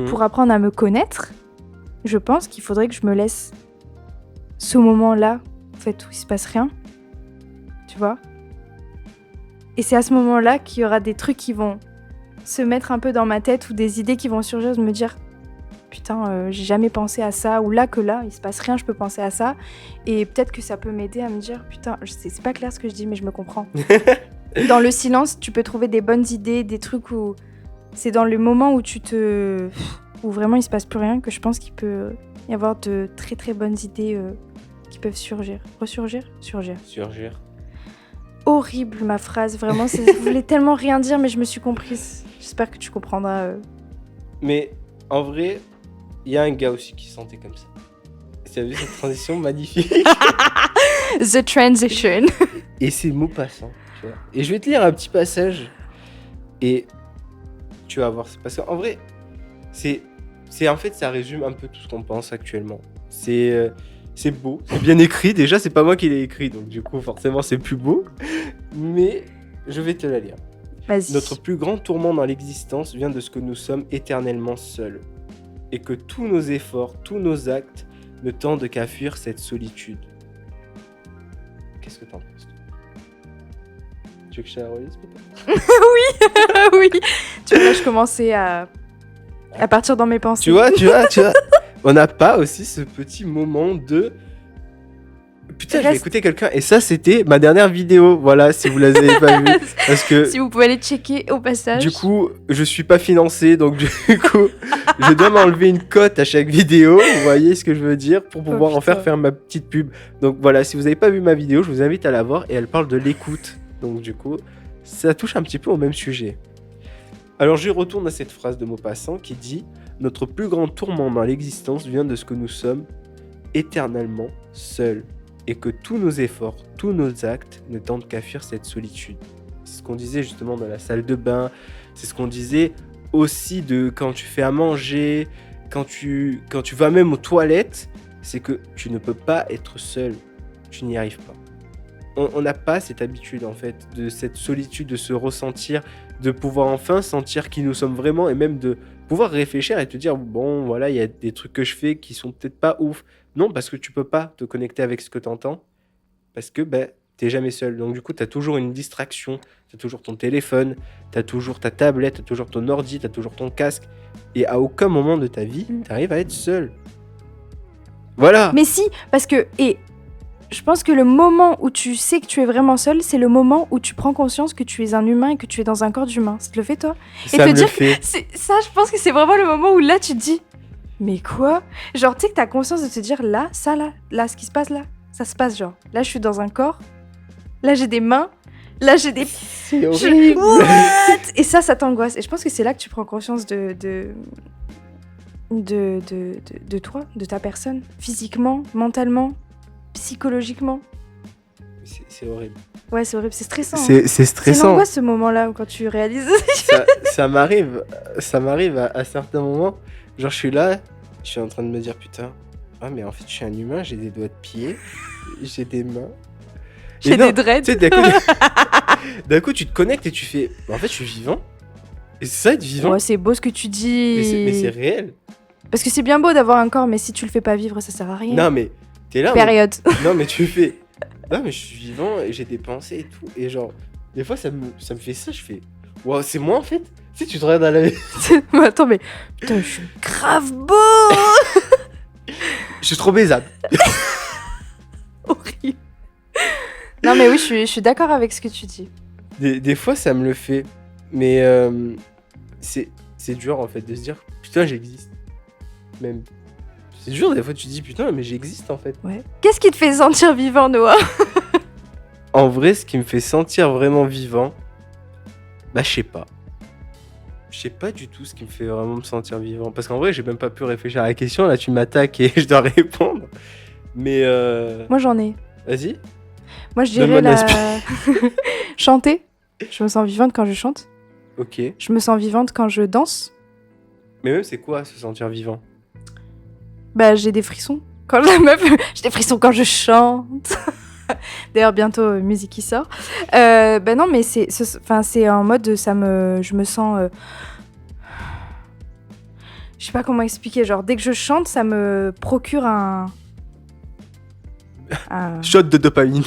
pour apprendre à me connaître, je pense qu'il faudrait que je me laisse ce moment-là, en fait, où il se passe rien, tu vois. Et c'est à ce moment-là qu'il y aura des trucs qui vont se mettre un peu dans ma tête ou des idées qui vont surgir, de me dire putain, j'ai jamais pensé à ça, ou là, il se passe rien, je peux penser à ça. Et peut-être que ça peut m'aider à me dire putain, c'est pas clair ce que je dis, mais je me comprends. Dans le silence, tu peux trouver des bonnes idées, des trucs où c'est dans le moment où où vraiment il se passe plus rien que je pense qu'il peut y avoir de très très bonnes idées qui peuvent surgir. Surgir. Horrible ma phrase, vraiment, je voulais tellement rien dire, mais je me suis comprise. J'espère que tu comprendras. Mais en vrai, il y a un gars aussi qui se sentait comme ça. Tu as vu cette transition magnifique? The transition. Et c'est Maupassant, tu vois. Et je vais te lire un petit passage et tu vas voir. Parce qu'en vrai, en fait, ça résume un peu tout ce qu'on pense actuellement. C'est beau, c'est bien écrit. Déjà, c'est pas moi qui l'ai écrit, donc du coup, forcément, c'est plus beau. Mais je vais te la lire. Vas-y. Notre plus grand tourment dans l'existence vient de ce que nous sommes éternellement seuls. Et que tous nos efforts, tous nos actes ne tendent qu'à fuir cette solitude. Qu'est-ce que t'en penses, toi? Tu veux que je te la relise peut-être? Oui. Tu vois, là, je commençais à partir dans mes pensées. Tu vois. On n'a pas aussi ce petit moment de... Putain, je vais écouter quelqu'un. Et ça, c'était ma dernière vidéo. Voilà, si vous ne l'avez pas vue. Parce que... Si vous pouvez aller checker au passage. Du coup, je suis pas financé. Donc du coup, je dois m'enlever une cote à chaque vidéo. Vous voyez ce que je veux dire? Pour pouvoir en faire ma petite pub. Donc voilà, si vous n'avez pas vu ma vidéo, je vous invite à la voir. Et elle parle de l'écoute. Donc du coup, ça touche un petit peu au même sujet. Alors je retourne à cette phrase de Maupassant qui dit « Notre plus grand tourment dans l'existence vient de ce que nous sommes éternellement seuls et que tous nos efforts, tous nos actes ne tendent qu'à fuir cette solitude. » C'est ce qu'on disait justement dans la salle de bain, c'est ce qu'on disait aussi de quand tu fais à manger, quand tu vas même aux toilettes, c'est que tu ne peux pas être seul, tu n'y arrives pas. On n'a pas cette habitude en fait, de cette solitude, de se ressentir, de pouvoir enfin sentir qui nous sommes vraiment et même de pouvoir réfléchir et te dire bon voilà, il y a des trucs que je fais qui sont peut-être pas ouf. Non, parce que tu peux pas te connecter avec ce que tu entends, parce que t'es jamais seul. Donc du coup, tu as toujours une distraction, tu as toujours ton téléphone, tu as toujours ta tablette, tu as toujours ton ordi, tu as toujours ton casque. Et à aucun moment de ta vie, tu arrives à être seul. Voilà. Mais si, parce que... Je pense que le moment où tu sais que tu es vraiment seul, c'est le moment où tu prends conscience que tu es un humain et que tu es dans un corps d'humain. Ça te le fait, toi? Ça me le fait. Ça, je pense que c'est vraiment le moment où là, tu te dis mais quoi? Genre, tu sais que t'as conscience de te dire là, ce qui se passe là, ça se passe genre. Là, je suis dans un corps. Là, j'ai des mains. Là, j'ai des... C'est horrible. Et ça t'angoisse. Et je pense que c'est là que tu prends conscience de toi, de ta personne. Physiquement, mentalement. Psychologiquement. C'est horrible. Ouais, c'est horrible, c'est stressant. C'est stressant. C'est une angoisse ce moment-là quand tu réalises. ça m'arrive à certains moments. Genre, je suis là, je suis en train de me dire putain, mais en fait, je suis un humain, j'ai des doigts de pied, j'ai des mains. J'ai des dreads. Tu sais, d'un coup, tu te connectes et tu fais en fait, je suis vivant. Et c'est ça être vivant. Ouais, c'est beau ce que tu dis. Mais c'est réel. Parce que c'est bien beau d'avoir un corps, mais si tu le fais pas vivre, ça sert à rien. Non, mais. T'es là, période. Non, mais tu fais. Non, mais je suis vivant et j'ai des pensées et tout. Et genre, des fois, ça me fait ça. Je fais. Waouh, c'est moi en fait. Tu sais, tu te regardes à la. Mais attends, mais. Putain, je suis grave beau. Je suis trop baisable. Horrible. Non, mais oui, je suis d'accord avec ce que tu dis. Des fois, ça me le fait. Mais c'est dur en fait de se dire putain, j'existe. Même. C'est dur, des fois tu te dis putain, mais j'existe en fait. Ouais. Qu'est-ce qui te fait sentir vivant, Noah? En vrai, ce qui me fait sentir vraiment vivant, je sais pas. Je sais pas du tout ce qui me fait vraiment me sentir vivant. Parce qu'en vrai, j'ai même pas pu réfléchir à la question. Là, tu m'attaques et je dois répondre. Mais moi, j'en ai. Vas-y. Moi, je dirais chanter. Je me sens vivante quand je chante. Ok. Je me sens vivante quand je danse. Mais même, c'est quoi se sentir vivant? J'ai des frissons. Quand la meuf, j'ai des frissons quand je chante. D'ailleurs, bientôt, musique qui sort. Non, mais c'est en mode, je me sens... je sais pas comment expliquer, genre, dès que je chante, ça me procure un... Shot de dopamine.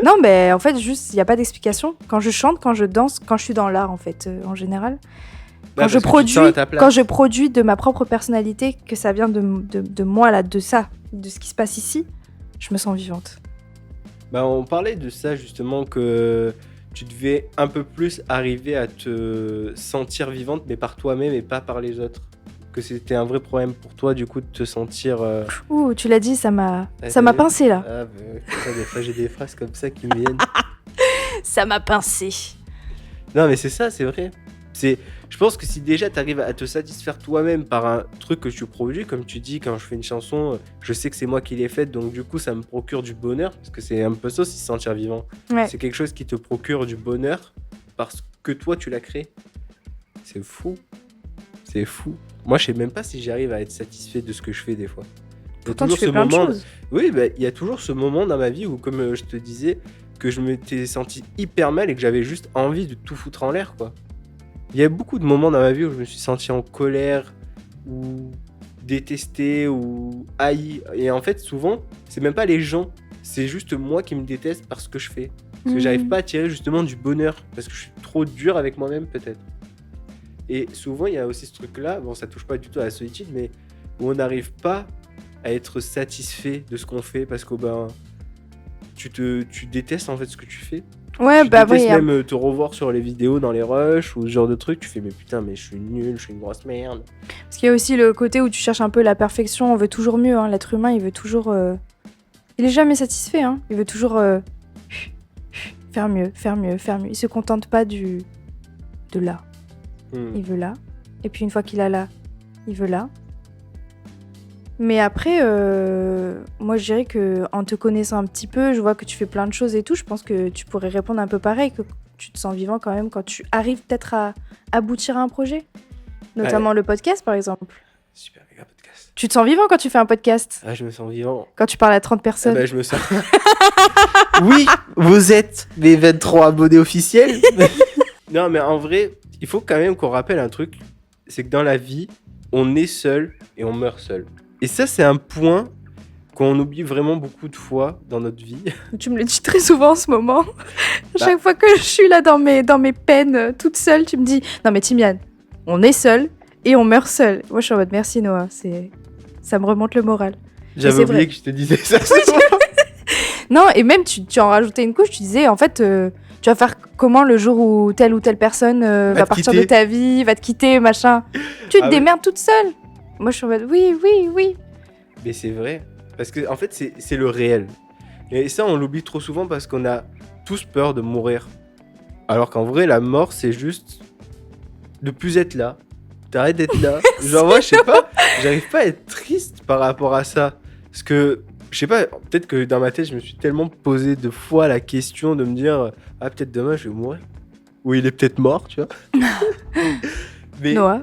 Non, mais en fait, juste, il n'y a pas d'explication. Quand je chante, quand je danse, quand je suis dans l'art, en fait, en général. Quand je produis de ma propre personnalité, que ça vient de moi, là, de ça, de ce qui se passe ici, je me sens vivante. Bah, on parlait de ça justement, que tu devais un peu plus arriver à te sentir vivante, mais par toi-même et pas par les autres. Que c'était un vrai problème pour toi, du coup, de te sentir... Ouh, tu l'as dit, ça m'a vu pincé, là. Ah, bah, des fois, j'ai des phrases comme ça qui me viennent. Ça m'a pincé. Non, mais c'est ça, c'est vrai. Je pense que si déjà tu arrives à te satisfaire toi-même par un truc que tu produis, comme tu dis, quand je fais une chanson, je sais que c'est moi qui l'ai faite, donc du coup ça me procure du bonheur, parce que c'est un peu ça aussi, se sentir vivant. Ouais. C'est quelque chose qui te procure du bonheur parce que toi tu l'as créé. C'est fou. C'est fou. Moi je sais même pas si j'arrive à être satisfait de ce que je fais des fois. Pourtant tu fais plein de choses. Oui, bah, il y a toujours ce moment dans ma vie où, comme je te disais, que je m'étais senti hyper mal et que j'avais juste envie de tout foutre en l'air, quoi. Il y a beaucoup de moments dans ma vie où je me suis senti en colère, ou détesté, ou haï. Et en fait, souvent, c'est même pas les gens, c'est juste moi qui me déteste par ce que je fais. Parce que j'arrive pas à tirer justement du bonheur, parce que je suis trop dur avec moi-même, peut-être. Et souvent, il y a aussi ce truc-là, bon, ça touche pas du tout à la solitude, mais où on n'arrive pas à être satisfait de ce qu'on fait, parce que tu détestes en fait ce que tu fais. Ouais, tu bah oui. détestes même te revoir sur les vidéos dans les rushs ou ce genre de trucs. Tu fais mais putain, mais je suis nul, je suis une grosse merde. Parce qu'il y a aussi le côté où tu cherches un peu la perfection. On veut toujours mieux. Hein. L'être humain, il veut toujours. Il est jamais satisfait. Hein. Il veut toujours faire mieux, faire mieux, faire mieux. Il se contente pas de là. Il veut là. Et puis une fois qu'il a là, il veut là. Mais après, moi je dirais qu'en te connaissant un petit peu, je vois que tu fais plein de choses et tout. Je pense que tu pourrais répondre un peu pareil, que tu te sens vivant quand même quand tu arrives peut-être à aboutir à un projet. Notamment le podcast par exemple. Super méga podcast. Tu te sens vivant quand tu fais un podcast? Ah, je me sens vivant. Quand tu parles à 30 personnes? Ah bah, je me sens... Oui, vous êtes les 23 abonnés officiels. Non, mais en vrai, il faut quand même qu'on rappelle un truc. C'est que dans la vie, on est seul et on meurt seul. Et ça, c'est un point qu'on oublie vraiment beaucoup de fois dans notre vie. Tu me le dis très souvent en ce moment. Chaque fois que je suis là dans mes peines, toute seule, tu me dis « Non mais Timiane, on est seul et on meurt seul. » Moi, je suis en mode « Merci Noah, ça me remonte le moral. » J'avais oublié que je te disais ça. Non, et même, tu en rajoutais une couche, tu disais « En fait, tu vas faire comment le jour où telle ou telle personne va partir de ta vie, va te quitter, machin. Tu te démerdes toute seule. » Moi, je suis en mode oui. Mais c'est vrai. Parce que, en fait, c'est le réel. Et ça, on l'oublie trop souvent parce qu'on a tous peur de mourir. Alors qu'en vrai, la mort, c'est juste de plus être là. T'arrêtes d'être là. Genre, moi, je sais pas, j'arrive pas à être triste par rapport à ça. Parce que, je sais pas, peut-être que dans ma tête, je me suis tellement posé de fois la question de me dire ah, peut-être demain, je vais mourir. Ou il est peut-être mort, tu vois. Mais, Noah.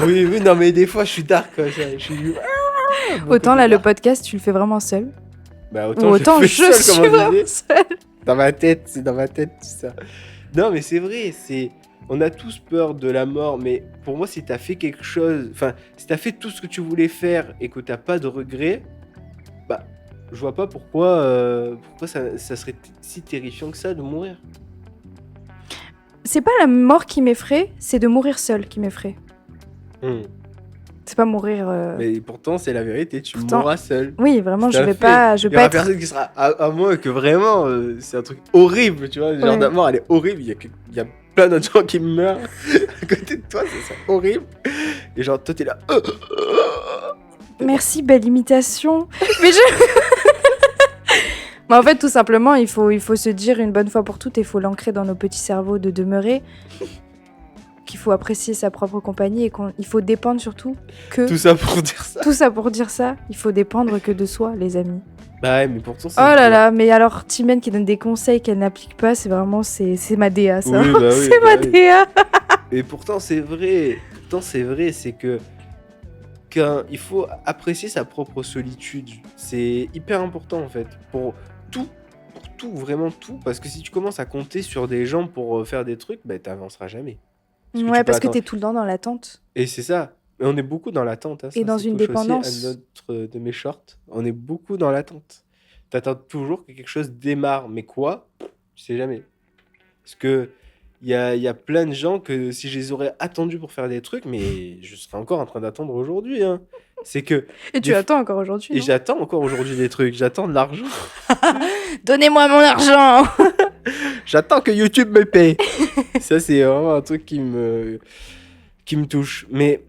Oui, non, mais des fois, je suis dark, quoi. Je suis... Autant là, le podcast, tu le fais vraiment seul. Bah, autant je suis vraiment seul. Dans ma tête, c'est dans ma tête, tout ça. Non, mais c'est vrai, on a tous peur de la mort, mais pour moi, si t'as fait quelque chose, enfin, si t'as fait tout ce que tu voulais faire et que t'as pas de regrets, bah, je vois pas pourquoi ça serait si terrifiant que ça de mourir. C'est pas la mort qui m'effraie, c'est de mourir seul qui m'effraie. C'est pas mourir. Mais pourtant, c'est la vérité, mourras seul. Oui, vraiment, je vais pas. Il y aura personne qui sera à moins que vraiment, c'est un truc horrible, tu vois. Genre, la mort, elle est horrible. Il y a plein d'autres gens qui meurent à côté de toi, c'est horrible. Et genre, toi, t'es là. Merci, belle imitation. Mais Mais en fait, tout simplement, il faut se dire une bonne fois pour toutes, et il faut l'ancrer dans nos petits cerveaux de demeurer, qu'il faut apprécier sa propre compagnie et qu'il faut dépendre surtout que... Tout ça pour dire ça. Tout ça pour dire ça, il faut dépendre que de soi, les amis. Bah ouais, mais pourtant... Oh là là, mais alors, Timiane qui donne des conseils qu'elle n'applique pas, c'est vraiment... C'est ma DA, ça. Oui, bah oui, c'est ma DA. Et pourtant, c'est vrai. C'est que... il faut apprécier sa propre solitude. C'est hyper important, en fait. Pour tout, vraiment tout, parce que si tu commences à compter sur des gens pour faire des trucs, bah, t'avanceras jamais. Parce que Ouais, tu peux parce que attendre. t'es tout le temps dans l'attente. Et c'est ça. Mais on est beaucoup dans l'attente, hein. Et Ça, dans c'est une touche aussi à dépendance. notre de mes shorts. On est beaucoup dans l'attente. T'attends toujours que quelque chose démarre, mais quoi? Tu sais jamais. Parce que il y a plein de gens que si je les aurais attendus pour faire des trucs, mais je serais encore en train d'attendre aujourd'hui, hein. C'est que Et des tu f- attends encore aujourd'hui, et non? j'attends encore aujourd'hui des trucs. J'attends de l'argent. Donnez-moi mon argent! J'attends que YouTube me paye. Ça, c'est vraiment un truc qui me touche. Mais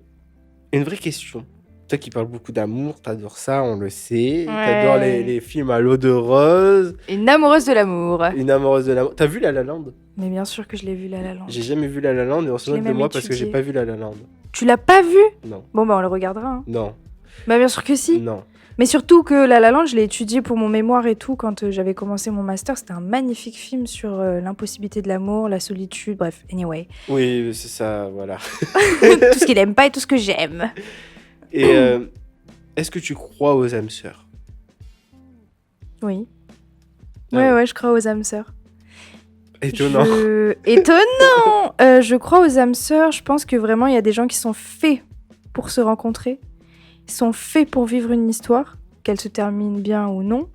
une vraie question. Toi qui parles beaucoup d'amour, t'adores ça, on le sait. T'adores les, Ouais. les films à l'eau de rose. Une amoureuse de l'amour. Une amoureuse de l'amour. T'as vu La La Land? Mais bien sûr que je l'ai vu, La La Land. J'ai jamais vu La La Land et on se Je l'ai moque de même moi parce que j'ai étudié. pas vu La La Land. Tu l'as pas vu? Non, Bon, bah on le regardera. Hein. non, Bah bien sûr que si. non. Mais surtout que La La Land, je l'ai étudié pour mon mémoire et tout quand j'avais commencé mon master. C'était un magnifique film sur l'impossibilité de l'amour, la solitude, bref, anyway. Oui, c'est ça, voilà. Tout ce qu'il aime pas et tout ce que j'aime. Et est-ce que tu crois aux âmes sœurs? Oui. Ah Ouais, ouais. ouais, je crois aux âmes sœurs. Étonnant. Étonnant. Je crois aux âmes sœurs. Je pense que vraiment, il y a des gens qui sont faits pour se rencontrer. Ils sont faits pour vivre une histoire, qu'elle se termine bien ou non.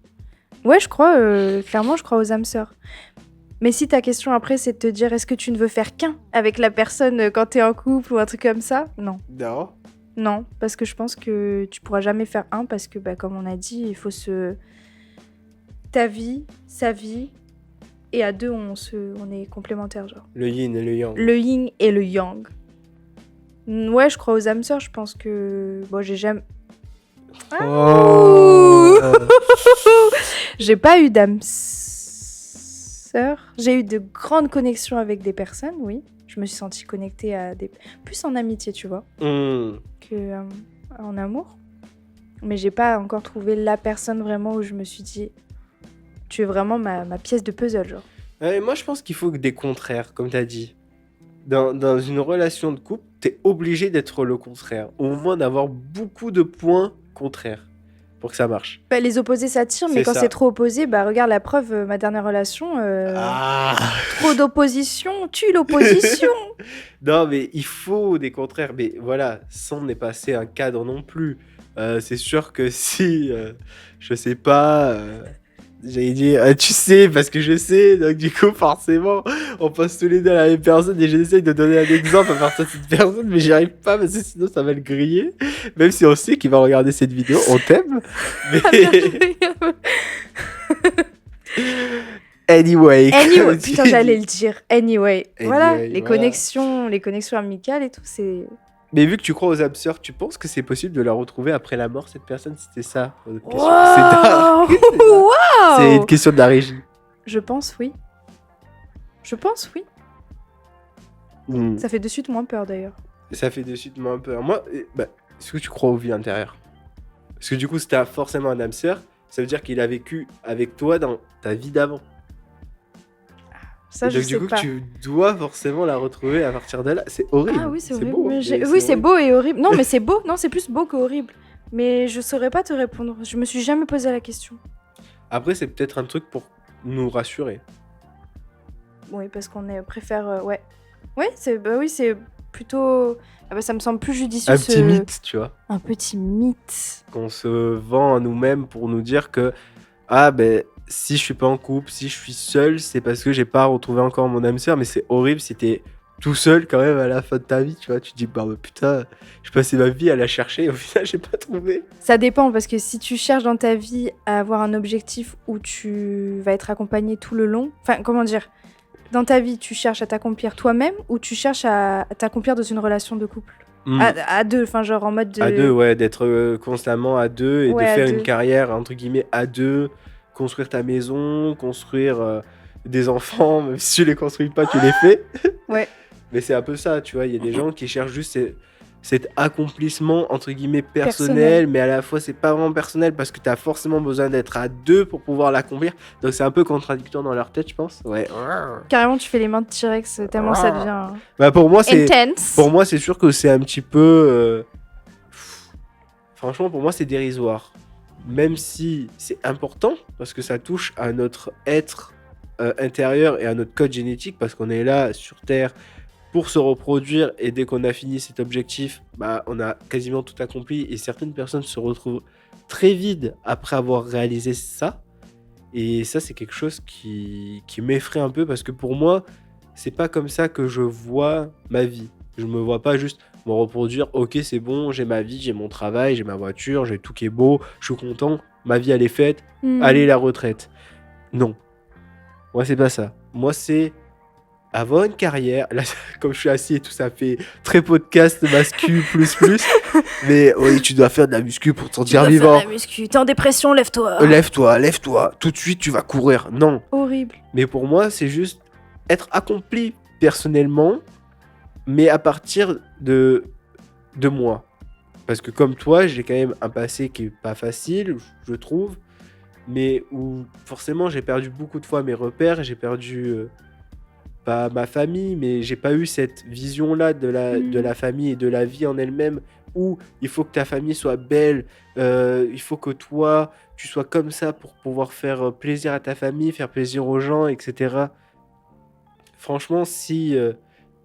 Ouais, je crois, clairement, je crois aux âmes sœurs. Mais si ta question après, c'est de te dire, est-ce que tu ne veux faire qu'un avec la personne quand t'es en couple ou un truc comme ça? Non. Non. Non, parce que je pense que tu pourras jamais faire un, parce que, bah, comme on a dit, il faut ta vie, sa vie, et à deux, on est complémentaires, genre. Le yin et le yang. Le yin et le yang. Ouais, je crois aux âmes sœurs, je pense que... Bon, j'ai jamais... Oh. J'ai pas eu d'âme sœur. J'ai eu de grandes connexions avec des personnes, oui. Je me suis sentie connectée à des... Plus en amitié, tu vois, que en amour. Mais j'ai pas encore trouvé la personne vraiment où je me suis dit... Tu es vraiment ma pièce de puzzle, genre. Ouais, moi, je pense qu'il faut que des contraires, comme tu as dit. Dans une relation de couple, tu es obligé d'être le contraire. Au moins d'avoir beaucoup de points contraires pour que ça marche. Bah, les opposés s'attirent, mais C'est quand ça. c'est trop opposé, bah regarde la preuve, ma dernière relation, Ah trop d'opposition tue l'opposition. Non, mais il faut des contraires. Mais voilà, sans dépasser un cadre non plus. C'est sûr que si, je sais pas... J'allais dire, tu sais, parce que je sais, donc du coup, forcément, on passe tous les deux à la même personne et j'essaye de donner un exemple à partir de cette personne, mais j'y arrive pas parce que sinon ça va le griller. Même si on sait qu'il va regarder cette vidéo, on t'aime. Mais Ah, bien joué. anyway. Anyway, comme putain, tu j'allais dis. le dire. Anyway, voilà, Anyway, les voilà. connexions amicales et tout, c'est... Mais vu que tu crois aux âmes sœurs, tu penses que c'est possible de la retrouver après la mort, cette personne? C'était ça. Notre question. C'est dark. Wow. C'est une question de la régie. Je pense oui. Je pense oui. Ça fait de suite moins peur d'ailleurs. Ça fait de suite moins peur. Moi, est-ce que tu crois aux vies antérieures? Parce que du coup, si t'as forcément un âme sœur, ça veut dire qu'il a vécu avec toi dans ta vie d'avant. Ça, Et je donc, du sais coup, pas. tu dois forcément la retrouver à partir de là. C'est horrible. Ah oui, c'est horrible. beau. Mais mais oui, c'est horrible. beau et horrible. Non, mais c'est beau. Non, c'est plus beau que horrible. Mais je saurais pas te répondre. Je me suis jamais posé la question. Après, c'est peut-être un truc pour nous rassurer. Oui, parce qu'on préfère... ouais. Ouais, oui, c'est plutôt... Ah bah, ça me semble plus judicieux. Un petit mythe, tu vois. Un petit mythe. Qu'on se vend à nous-mêmes pour nous dire que, ah ben, si je suis pas en couple, si je suis seul, c'est parce que j'ai pas retrouvé encore mon âme sœur. Mais c'est horrible si t'es tout seul quand même à la fin de ta vie, tu vois. Tu te dis, bah putain, je passais ma vie à la chercher et au final, j'ai pas trouvé. Ça dépend, parce que si tu cherches dans ta vie à avoir un objectif où tu vas être accompagné tout le long... Enfin, comment dire? Dans ta vie, tu cherches à t'accomplir toi-même ou tu cherches à t'accomplir dans une relation de couple? À deux, enfin genre en mode de... À deux, ouais, d'être constamment à deux et Ouais, de à faire deux. une carrière, entre guillemets, à deux, construire ta maison, construire des enfants, même si tu les construis pas, tu les fais. Ouais. Mais c'est un peu ça, tu vois, il y a des gens qui cherchent juste cet accomplissement, entre guillemets, personnel, mais à la fois, c'est pas vraiment personnel parce que t'as forcément besoin d'être à deux pour pouvoir l'accomplir. Donc c'est un peu contradictoire dans leur tête, je pense. Ouais. Carrément, tu fais les mains de T-Rex tellement ça devient Bah pour moi, intense. Pour moi, c'est sûr que c'est un petit peu... Franchement, pour moi, c'est dérisoire même si c'est important, parce que ça touche à notre être intérieur et à notre code génétique, parce qu'on est là sur Terre pour se reproduire, et dès qu'on a fini cet objectif, bah, on a quasiment tout accompli, et certaines personnes se retrouvent très vides après avoir réalisé ça. Et ça, c'est quelque chose qui m'effraie un peu, parce que pour moi, c'est pas comme ça que je vois ma vie. Je me vois pas juste me reproduire, ok, c'est bon, j'ai ma vie, j'ai mon travail, j'ai ma voiture, j'ai tout qui est beau, je suis content, ma vie elle est faite, allez, la retraite. Non, moi c'est pas ça. Moi c'est avoir une carrière. Là, comme je suis assis et tout, ça fait très podcast mascu plus. Mais oui, tu dois faire de la muscu pour te sentir vivant. Muscu. T'es en dépression, lève-toi. Lève-toi. Tout de suite, tu vas courir. Non. Horrible. Mais pour moi, c'est juste être accompli personnellement, mais à partir de moi. Parce que comme toi, j'ai quand même un passé qui est pas facile, je trouve, mais où forcément j'ai perdu beaucoup de fois mes repères, j'ai perdu pas ma famille, mais j'ai pas eu cette vision-là de la famille et de la vie en elle-même, où il faut que ta famille soit belle, il faut que toi, tu sois comme ça pour pouvoir faire plaisir à ta famille, faire plaisir aux gens, etc. Franchement, si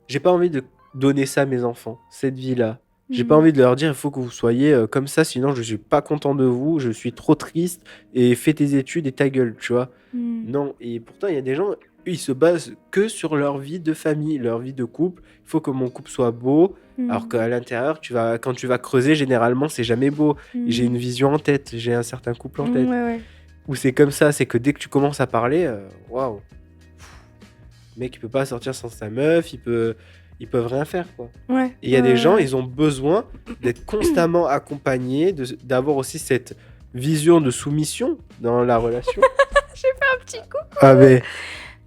j'ai pas envie de donner ça à mes enfants, cette vie-là. J'ai pas envie de leur dire il faut que vous soyez comme ça, sinon je suis pas content de vous, je suis trop triste, et fais tes études et ta gueule, tu vois. Non, et pourtant il y a des gens, eux, ils se basent que sur leur vie de famille, leur vie de couple. Il faut que mon couple soit beau, alors qu'à l'intérieur, quand tu vas creuser, généralement c'est jamais beau. J'ai une vision en tête, j'ai un certain couple en tête. Ouais. Où c'est comme ça, c'est que dès que tu commences à parler, waouh, le mec il peut pas sortir sans sa meuf, ils peuvent rien faire, quoi. Ouais. Et il y a des gens, ils ont besoin d'être constamment accompagnés, d'avoir aussi cette vision de soumission dans la relation. J'ai fait un petit coup. Ah mais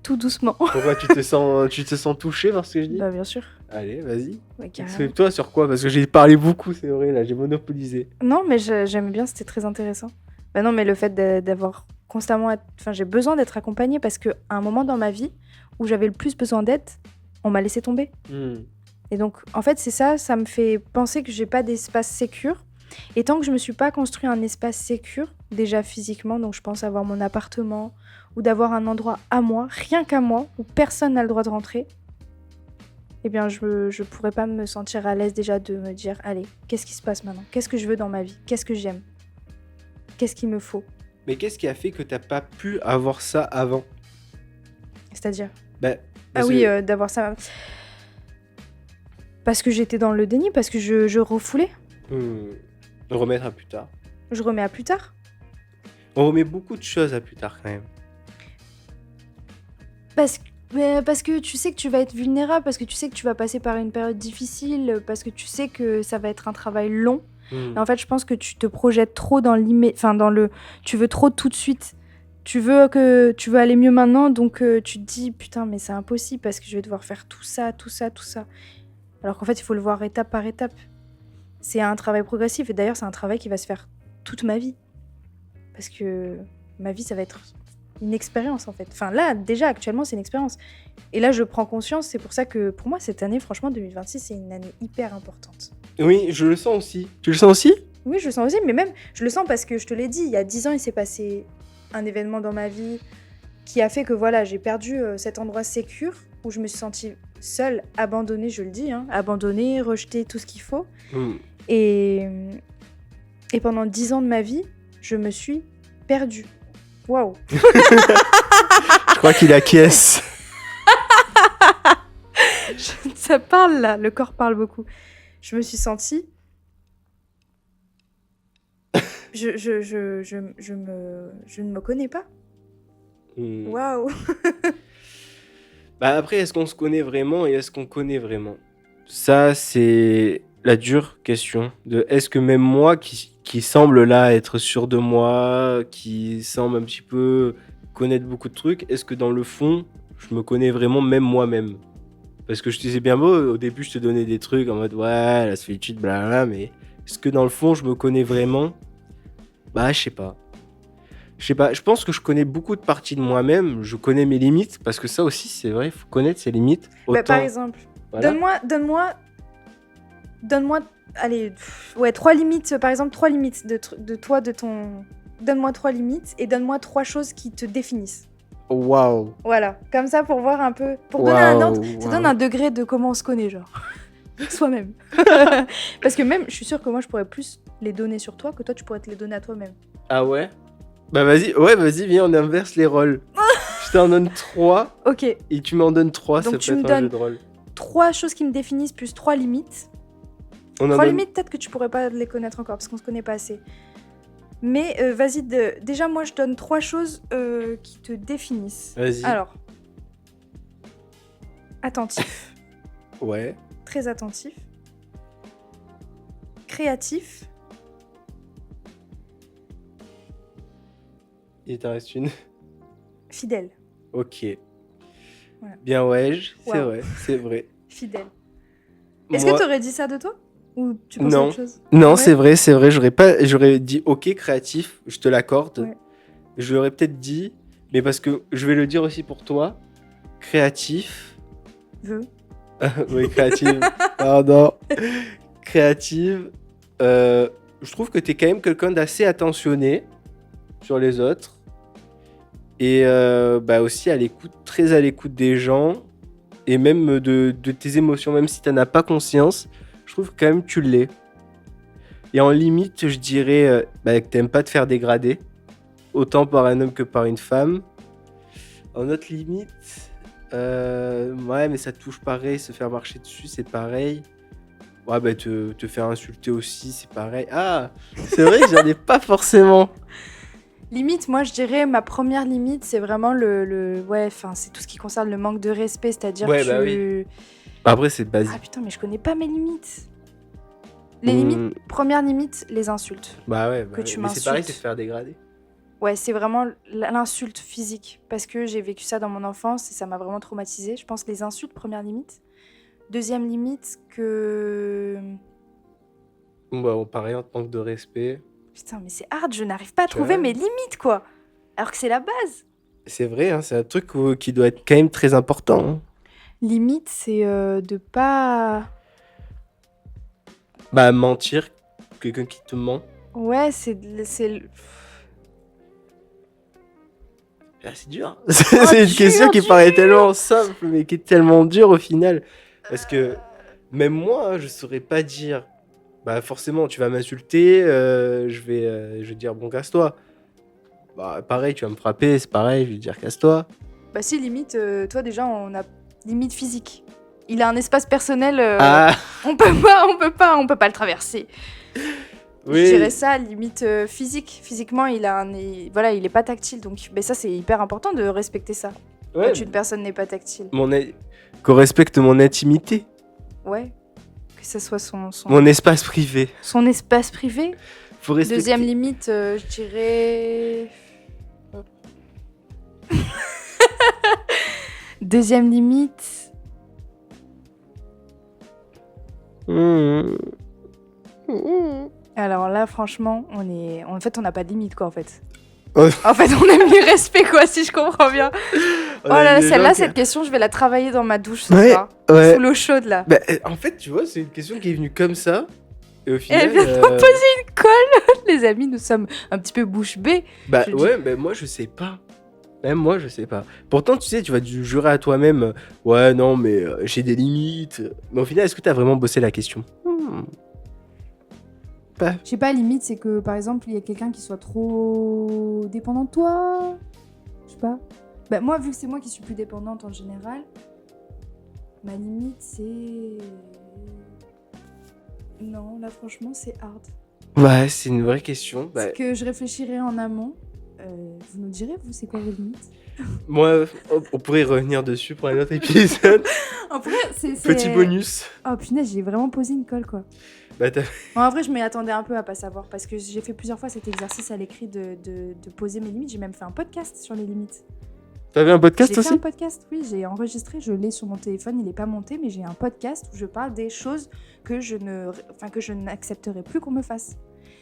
Tout doucement. pourquoi tu te sens touché par ce que je dis? Bah bien sûr. Allez, vas-y. Ouais, carrément. Exprime-toi sur quoi? Parce que j'ai parlé beaucoup, c'est vrai, là, j'ai monopolisé. Non, mais j'aime bien, c'était très intéressant. Bah non, mais le fait d'avoir constamment... Enfin, j'ai besoin d'être accompagnée parce qu'à un moment dans ma vie où j'avais le plus besoin d'aide, on m'a laissé tomber. Et donc, en fait, c'est ça, ça me fait penser que j'ai pas d'espace sécure. Et tant que je me suis pas construit un espace sécure, déjà physiquement, donc je pense avoir mon appartement ou d'avoir un endroit à moi, rien qu'à moi, où personne n'a le droit de rentrer, eh bien, je pourrais pas me sentir à l'aise déjà de me dire, allez, qu'est-ce qui se passe maintenant? Qu'est-ce que je veux dans ma vie? Qu'est-ce que j'aime? Qu'est-ce qu'il me faut? Mais qu'est-ce qui a fait que t'as pas pu avoir ça avant? C'est-à-dire? Parce oui, d'avoir ça... Parce que j'étais dans le déni, parce que je refoulais. Remettre à plus tard. Je remets à plus tard. On remet beaucoup de choses à plus tard, quand même. Parce que tu sais que tu vas être vulnérable, parce que tu sais que tu vas passer par une période difficile, parce que tu sais que ça va être un travail long. Et en fait, je pense que tu te projettes trop dans tu veux trop tout de suite. Tu veux aller mieux maintenant, donc tu te dis putain, mais c'est impossible parce que je vais devoir faire tout ça. Alors qu'en fait, il faut le voir étape par étape. C'est un travail progressif, et d'ailleurs, c'est un travail qui va se faire toute ma vie. Parce que ma vie, ça va être une expérience, en fait. Enfin, là, déjà, actuellement, c'est une expérience. Et là, je prends conscience, c'est pour ça que, pour moi, cette année, franchement, 2026, c'est une année hyper importante. Oui, je le sens aussi. Tu le sens aussi? Oui, je le sens aussi, mais même, je le sens parce que, je te l'ai dit, il y a 10 ans, il s'est passé un événement dans ma vie qui a fait que, voilà, j'ai perdu cet endroit sécure où je me suis sentie seule, abandonnée, je le dis, abandonnée, rejetée, tout ce qu'il faut. Et pendant 10 ans de ma vie, je me suis perdue. Waouh. Je crois qu'il acquiesce. Ça parle là, le corps parle beaucoup. Je me suis sentie... Je ne me connais pas. Waouh. Bah après, est-ce qu'on se connaît vraiment et est-ce qu'on connaît vraiment? Ça, c'est la dure question. Est-ce que même moi, qui semble là être sûr de moi, qui semble un petit peu connaître beaucoup de trucs, est-ce que dans le fond, je me connais vraiment, même moi-même? Parce que je te disais bien beau, au début, je te donnais des trucs en mode ouais, la solitude, blablabla, mais est-ce que dans le fond, je me connais vraiment? Bah, je sais pas. Je pense que je connais beaucoup de parties de moi-même, je connais mes limites, parce que ça aussi, c'est vrai, il faut connaître ses limites. Bah, par exemple, voilà. donne-moi, allez, ouais, 3 limites, par exemple, 3 limites de toi, de ton donne-moi 3 limites et donne-moi 3 choses qui te définissent. Waouh. Voilà, comme ça pour voir un peu, pour donner un ordre, ça Waouh. donne un degré de comment on se connaît, genre. Soi-même. Parce que même, je suis sûre que moi, je pourrais plus les donner sur toi que toi, tu pourrais te les donner à toi-même. Ah ouais? Bah vas-y, viens, on inverse les rôles. Je t'en donne 3 Ok, et tu m'en donnes 3, Donc ça tu peut me être un jeu donnes- de rôle. 3 choses qui me définissent plus 3 limites. On en 3 donne... limites, peut-être que tu pourrais pas les connaître encore parce qu'on se connaît pas assez. Mais vas-y, déjà, moi, je donne 3 choses qui te définissent. Vas-y. Alors, attentif, Ouais. très attentif, créatif, Il t'en reste une. fidèle. Ok. Voilà. Bien ouais, c'est Wow. vrai, c'est vrai. Fidèle. Est-ce Moi- que tu aurais dit ça de toi? Ou tu penses à Non. autre chose? Non, Ouais. c'est vrai, j'aurais dit ok créatif, je te l'accorde. Ouais. Je l'aurais peut-être dit, mais parce que je vais le dire aussi pour toi, créatif. Veux. Oui, créative. Pardon. Créative. Je trouve que t'es quand même quelqu'un d'assez attentionné sur les autres. Et bah aussi à l'écoute, très à l'écoute des gens. Et même de tes émotions, même si t'en as pas conscience. Je trouve que quand même tu l'es. Et en limite, je dirais que t'aimes pas te faire dégrader. Autant par un homme que par une femme. En autre limite, ouais, mais ça touche pareil. Se faire marcher dessus, c'est pareil. Ouais, bah te faire insulter aussi, c'est pareil. Ah, c'est vrai que j'en ai pas forcément. Limite, moi je dirais ma première limite, c'est vraiment ouais, enfin c'est tout ce qui concerne le manque de respect, c'est-à-dire Ouais, que bah oui. Après, c'est basique. Ah putain, mais je connais pas mes limites. Les Hmm. limites, première limite, les insultes. Bah ouais, Que tu mais c'est pareil, m'insultes. c'est te faire dégrader. Ouais, c'est vraiment l'insulte physique parce que j'ai vécu ça dans mon enfance et ça m'a vraiment traumatisée. Je pense les insultes, première limite. Deuxième limite que Bah, pareil, en manque de respect. putain, mais c'est hard, je n'arrive pas à Tu trouver vois. mes limites quoi. Alors que c'est la base. C'est vrai, hein, c'est un truc qui doit être quand même très important. Hein. Limite, c'est de pas. Bah, mentir, quelqu'un qui te ment. Ouais, c'est Ah, c'est dur. C'est une dur, question qui dur. paraît tellement simple, mais qui est tellement dure au final. Parce que même moi, hein, je saurais pas dire. Bah, forcément, tu vas m'insulter, je vais dire bon, casse-toi. Bah, pareil, tu vas me frapper, c'est pareil, je vais dire casse-toi. Bah si, limite, toi déjà, on a limite physique. Il a un espace personnel, Ah, on peut pas le traverser. Je oui. dirais ça, limite physique. Physiquement, voilà, il est pas tactile, donc ça c'est hyper important de respecter ça. Ouais, Quand une personne n'est pas tactile. qu'on respecte mon intimité, Ouais. Que ce soit son mon espace privé. espace privé. Faut respecter. Deuxième limite, je dirais. Deuxième limite. Mmh. Alors là, franchement, en fait, on n'a pas de limite, quoi, en fait. Ouais. En fait, on aime le respect, quoi, si je comprends bien. On Oh a là là, des celle-là, gens qui- cette question, je vais la travailler dans ma douche ce Ouais, soir. ouais. Sous l'eau chaude, là. Bah, en fait, tu vois, c'est une question qui est venue comme ça. Et au final. Elle vient de me poser Les amis, nous sommes un petit peu bouche bée. Bah je dis- ouais, mais moi je sais pas. Même moi je sais pas. Pourtant, tu sais, tu vas te jurer à toi-même, ouais, non, mais j'ai des limites. Mais au final, est-ce que t'as vraiment bossé la question? Je sais pas, limite, c'est que, par exemple, il y a quelqu'un qui soit trop dépendant de toi. Je sais pas. Bah, moi, vu que c'est moi qui suis plus dépendante en général, ma limite, c'est... Non, là, franchement, c'est hard. Ouais, c'est une vraie question. Bah, C'est que je réfléchirai en amont. Vous nous direz, vous, c'est quoi vos limites? moi, on pourrait y revenir dessus pour un autre épisode. En vrai, c'est... Petit bonus. Oh, punaise, j'ai vraiment posé une colle, quoi. Bah, Bon, en vrai, je m'y attendais un peu à pas savoir parce que j'ai fait plusieurs fois cet exercice à l'écrit de poser mes limites. J'ai même fait un podcast sur les limites. t'avais un podcast J'ai fait un aussi? podcast, oui, j'ai enregistré, je l'ai sur mon téléphone, il n'est pas monté, mais j'ai un podcast où je parle des choses que je n'accepterai plus qu'on me fasse.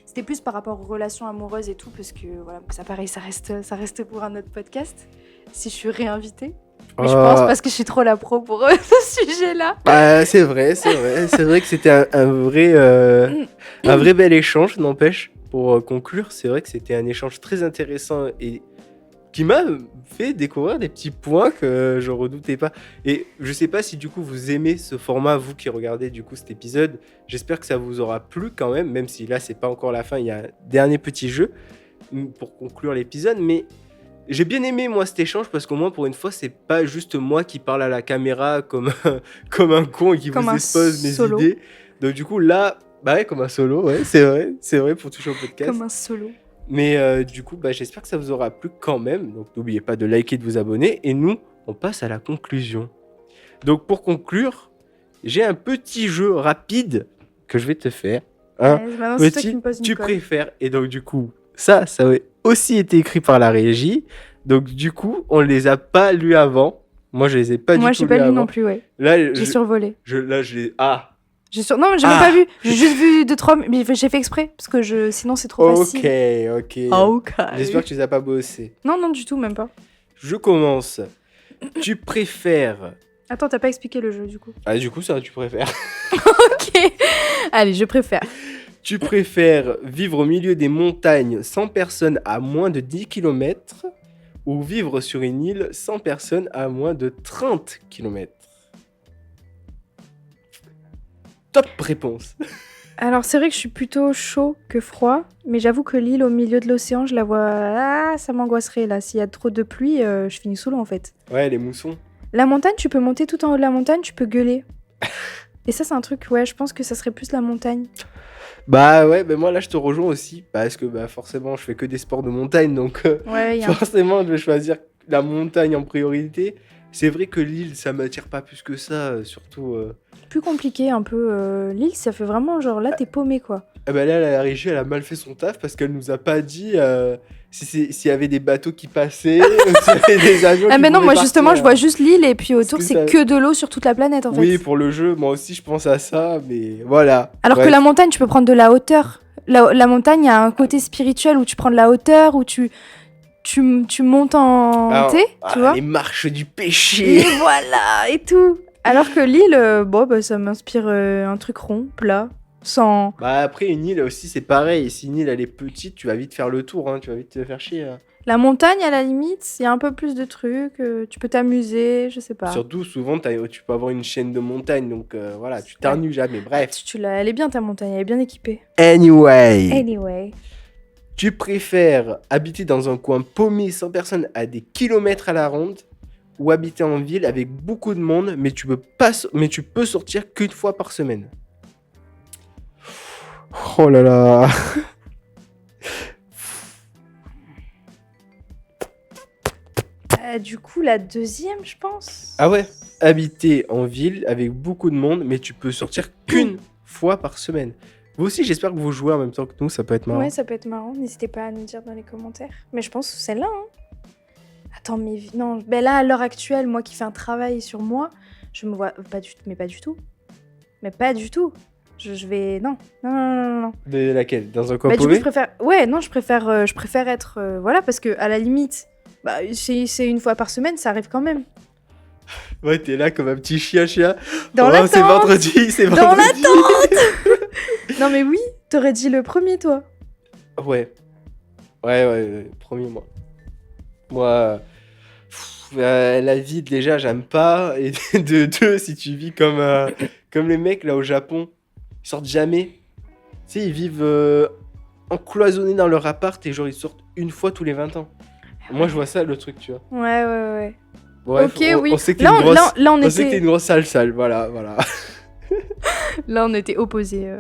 C'était plus par rapport aux relations amoureuses et tout, parce que voilà, ça pareil, ça reste pour un autre podcast, si je suis réinvitée. Mais je pense parce que je suis trop la pro pour ce sujet-là. Bah, c'est vrai que c'était un vrai bel échange, n'empêche. pour conclure, c'est vrai que c'était un échange très intéressant et qui m'a fait découvrir des petits points que je redoutais pas. Et je sais pas si du coup vous aimez ce format, vous qui regardez du coup cet épisode. J'espère que ça vous aura plu quand même si là c'est pas encore la fin, il y a un dernier petit jeu pour conclure l'épisode. Mais j'ai bien aimé moi cet échange parce qu'au moins pour une fois c'est pas juste moi qui parle à la caméra comme, comme un con et qui Comme vous un expose mes solo. idées. Donc du coup là, bah ouais, comme un solo, ouais, c'est vrai pour toucher au podcast. Comme un solo. Mais du coup, bah, j'espère que ça vous aura plu quand même. Donc n'oubliez pas de liker, de vous abonner. Et nous, on passe à la conclusion. Donc pour conclure, j'ai un petit jeu rapide que je vais te faire. Hein. Ouais, maintenant, c'est toi Petit, qui me poses une tu colle. préfères. Et donc du coup, ça a aussi été écrit par la régie. Donc du coup, on ne les a pas lus avant. Moi, je les ai pas Moi, du je tout n'ai pas lus lu avant. non plus, ouais. Là, J'ai survolé. là, je les... Ah. Non, mais j'ai même Ah. pas vu. J'ai juste vu 2-3, mais j'ai fait exprès parce que sinon c'est trop facile. Ok. Ok. J'espère que tu les as pas bossés. Non, du tout, même pas. Je commence. Tu préfères... Attends, t'as pas expliqué le jeu du coup. Ah, du coup, ça, tu préfères. Ok. Allez, je préfère. Tu préfères vivre au milieu des montagnes sans personne à moins de 10 km ou vivre sur une île sans personne à moins de 30 km? Top réponse. Alors, c'est vrai que je suis plutôt chaud que froid, mais j'avoue que l'île au milieu de l'océan, je la vois. Ah, ça m'angoisserait là. S'il y a trop de pluie, je finis sous l'eau en fait. Ouais, les moussons. La montagne, tu peux monter tout en haut de la montagne, tu peux gueuler. Et ça, c'est un truc, ouais, je pense que ça serait plus la montagne. Bah ouais, moi là je te rejoins aussi parce que bah forcément je fais que des sports de montagne donc Ouais, il y a un forcément je vais choisir la montagne en priorité. C'est vrai que l'île ça m'attire pas plus que ça, surtout. plus compliqué un peu. L'île, ça fait vraiment genre là, t'es paumé quoi. Ah bah là la régie elle a mal fait son taf parce qu'elle nous a pas dit s'il y avait des bateaux qui passaient, s'il y avait des avions Ah, qui mais non, pouvaient moi justement, partir. je vois juste l'île et puis autour, que c'est ça- que de l'eau sur toute la planète en fait. Oui, pour le jeu, moi aussi je pense à ça, mais voilà. Alors Bref. que la montagne, tu peux prendre de la hauteur. La montagne, il y a un côté spirituel où tu prends de la hauteur, où tu montes en... Ah, tu vois les marches du Et péché. voilà, et tout. Alors que l'île, ça m'inspire un truc rond, plat, sans... Bah après une île aussi c'est pareil, si une île elle est petite, tu vas vite faire le tour, hein, tu vas vite te faire chier. La montagne, à la limite, il y a un peu plus de trucs, tu peux t'amuser, je sais pas. Surtout souvent tu peux avoir une chaîne de montagne, donc voilà, tu t'ennuies jamais, bref. Elle est bien ta montagne, elle est bien équipée. Anyway, Anyway. tu préfères habiter dans un coin paumé sans personne à des kilomètres à la ronde ou habiter en ville avec beaucoup de monde mais tu peux sortir qu'une fois par semaine? Oh là là. Du coup, la deuxième, je pense. Ah ouais, habiter en ville avec beaucoup de monde mais tu peux sortir qu'une fois par semaine. Vous aussi, j'espère que vous jouez en même temps que nous, ça peut être marrant. Ouais, ça peut être marrant. N'hésitez pas à nous dire dans les commentaires. Mais je pense que celle-là. Hein. Attends, mais non. Ben là, à l'heure actuelle, moi qui fais un travail sur moi, je me vois pas du tout. Mais pas du tout. Mais pas du tout. Je vais. Non. Non. De laquelle? Dans un coin Bah, du coup, paumé? je préfère. Ouais, non, je préfère être. Voilà, parce que à la limite, bah, c'est une fois par semaine, ça arrive quand même. Ouais, t'es là comme un petit chien. Dans Oh, l'attente. c'est vendredi, c'est Dans vendredi. Non, mais oui, t'aurais dit le premier, toi. Ouais, premier mois. Moi, la vie, déjà, j'aime pas. Et de deux, si tu vis comme les mecs là au Japon, ils sortent jamais. Tu sais, ils vivent encloisonnés dans leur appart et genre ils sortent une fois tous les 20 ans. Moi, je vois ça le truc, tu vois. Ouais. Bref, Ok, oui. On sait que t'es Là, une grosse... là, on on sait que t'es était. une grosse sale, voilà. Là, on était opposés.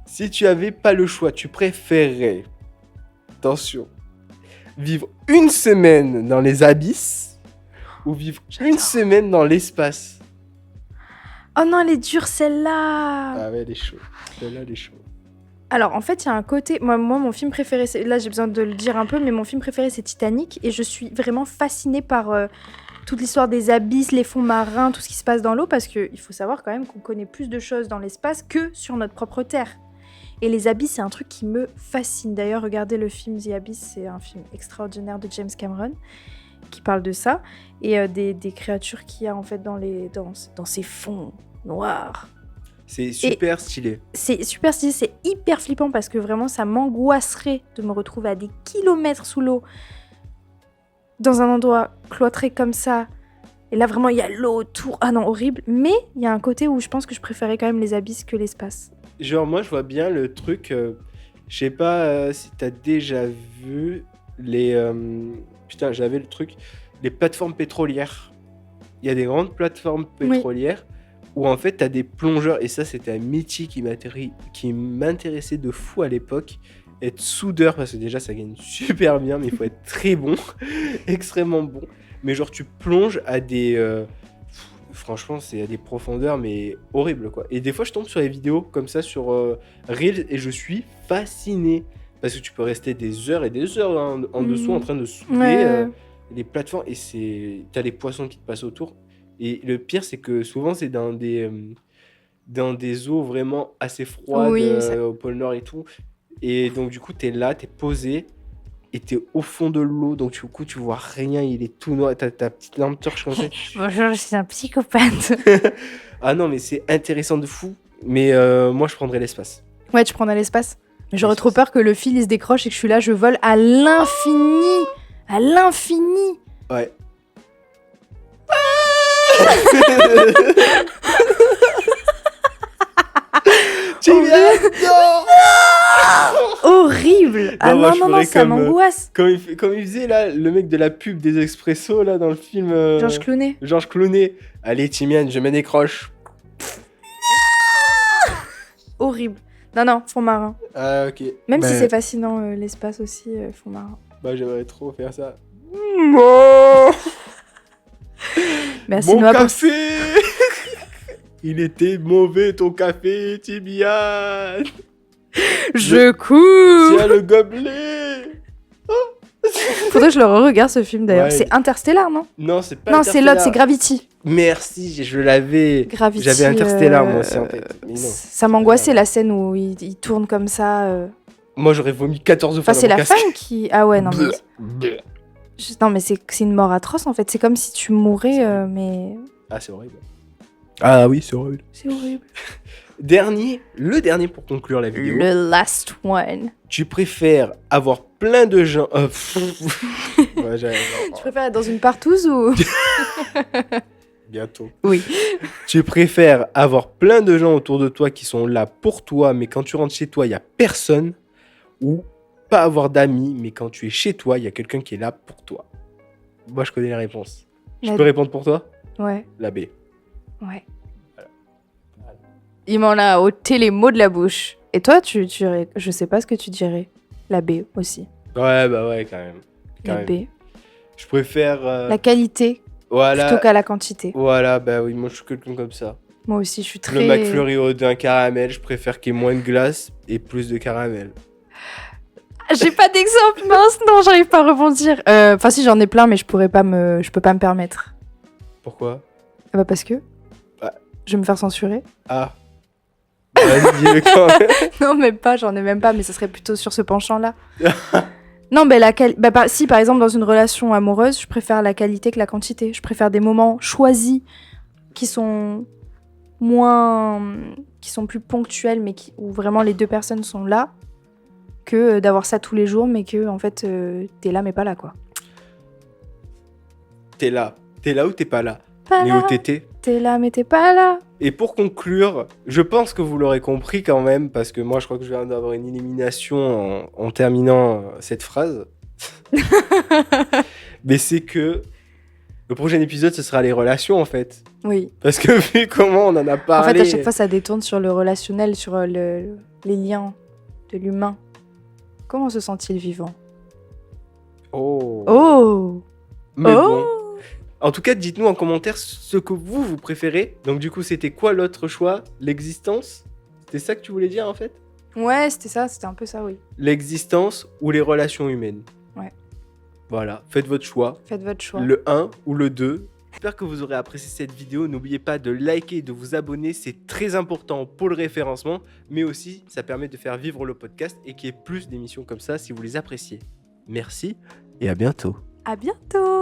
Si tu avais pas le choix, tu préférerais, attention, vivre une semaine dans les abysses ou vivre une semaine dans l'espace? Oh non, elle est dure celle-là. Ah ouais, elle est chaude. Celle-là, elle est chaude. Alors en fait, il y a un côté. Moi, mon film préféré, là j'ai besoin de le dire un peu, mais mon film préféré c'est Titanic et je suis vraiment fascinée par toute l'histoire des abysses, les fonds marins, tout ce qui se passe dans l'eau parce qu'il faut savoir quand même qu'on connaît plus de choses dans l'espace que sur notre propre Terre. Et les abysses, c'est un truc qui me fascine. D'ailleurs, regardez le film The Abyss, c'est un film extraordinaire de James Cameron qui parle de ça et des créatures qu'il y a en fait dans ces fonds noirs. C'est super stylé. C'est super stylé, c'est hyper flippant parce que vraiment ça m'angoisserait de me retrouver à des kilomètres sous l'eau dans un endroit cloîtré comme ça. Et là vraiment il y a l'eau autour. Ah non, horrible. Mais il y a un côté où je pense que je préférais quand même les abysses que l'espace. Genre moi je vois bien le truc, je sais pas si t'as déjà vu les... putain j'avais le truc, les plateformes pétrolières. Il y a des grandes plateformes pétrolières où en fait t'as des plongeurs, et ça c'était un métier qui m'intéressait de fou à l'époque, être soudeur, parce que déjà ça gagne super bien, mais il faut être très bon, extrêmement bon. Mais genre tu plonges à des... franchement c'est à des profondeurs mais horribles quoi. Et des fois je tombe sur des vidéos comme ça sur Reels et je suis fasciné. Parce que tu peux rester des heures et des heures en dessous en train de souder les plateformes, et t'as les poissons qui te passent autour. Et le pire c'est que souvent c'est dans des eaux vraiment assez froides, au pôle Nord et tout. Et donc du coup t'es là, t'es posé et t'es au fond de l'eau, donc du coup tu vois rien, il est tout noir, t'as ta petite lampe torche comme ça. Bonjour, je suis un psychopathe. Ah non mais c'est intéressant de fou, mais moi je prendrais l'espace. Ouais, tu prendrais l'espace. Mais j'aurais trop peur que le fil il se décroche et que je suis là, je vole à l'infini. À l'infini. Ouais. Tu viens non. Horrible. Ah moi, non, ça m'angoisse. Comme il faisait là, le mec de la pub des Expresso là dans le film. Georges Clooney. Allez Timian, je me décroche. Horrible. Non, fond marin. Ah ok. Même si c'est fascinant, l'espace aussi, fond marin. Bah j'aimerais trop faire ça. Merci Mon Noah café. Il était mauvais ton café, Timian. Je cours. Tiens le gobelet. Faudrait que je le re-regarde ce film d'ailleurs. Ouais. C'est Interstellar, non? Non, c'est pas Non, c'est l'autre, c'est Gravity. Merci, je l'avais. Gravity. J'avais Interstellar moi aussi en tête. Mais non. Ça m'angoissait la scène où il tourne comme ça. Moi j'aurais vomi 14 fois. Enfin, c'est la femme qui. Ah ouais, non mais. Bleh. Non mais c'est une mort atroce en fait. C'est comme si tu mourais, mais. Ah c'est horrible. Ah oui, c'est horrible. C'est horrible. Le dernier pour conclure la vidéo. Le last one. Tu préfères avoir plein de gens. Ouais, Tu préfères être dans une partouze ou. Bientôt. Oui. Tu préfères avoir plein de gens autour de toi qui sont là pour toi, mais quand tu rentres chez toi, il n'y a personne, ou pas avoir d'amis, mais quand tu es chez toi, il y a quelqu'un qui est là pour toi? Moi, je connais la réponse. Je peux répondre pour toi? Ouais. La B. Ouais. Voilà. Il m'en a ôté les mots de la bouche. Et toi, je sais pas ce que tu dirais. La B aussi. Ouais, bah ouais, quand même. La B. Je préfère... La qualité plutôt qu'à la quantité. Voilà, bah oui, moi je suis quelqu'un comme ça. Moi aussi, je suis très... Le McFlurry d'un caramel, je préfère qu'il y ait moins de glace et plus de caramel. J'ai pas d'exemple, mince, non, j'arrive pas à rebondir. Enfin si, j'en ai plein, mais je peux pas me permettre. Pourquoi? Bah parce que... Je vais me faire censurer. Ah. Vas-y, dis-le quand même. Non, même pas, j'en ai même pas, mais ça serait plutôt sur ce penchant-là. Non, mais si par exemple dans une relation amoureuse, je préfère la qualité que la quantité. Je préfère des moments choisis qui sont plus ponctuels, mais où vraiment les deux personnes sont là, que d'avoir ça tous les jours, mais que en fait t'es là mais pas là quoi. T'es là ou t'es pas là? Pas mais là. où t'étais? T'es là mais t'es pas là. Et pour conclure, je pense que vous l'aurez compris quand même, parce que moi je crois que je viens d'avoir une élimination en terminant cette phrase. Mais c'est que le prochain épisode, ce sera les relations en fait. Oui. Parce que vu comment on en a parlé... En fait, à chaque fois, ça détourne sur le relationnel, sur les liens de l'humain. Comment se sent-il vivant? Oh. Mais bon. En tout cas, dites-nous en commentaire ce que vous préférez. Donc du coup, c'était quoi l'autre choix? L'existence? C'était ça que tu voulais dire en fait? Ouais, c'était ça, c'était un peu ça, oui. L'existence ou les relations humaines? Ouais. Voilà, faites votre choix. Faites votre choix. Le 1 ou le 2. J'espère que vous aurez apprécié cette vidéo. N'oubliez pas de liker et de vous abonner. C'est très important pour le référencement. Mais aussi, ça permet de faire vivre le podcast et qu'il y ait plus d'émissions comme ça si vous les appréciez. Merci et à bientôt. À bientôt.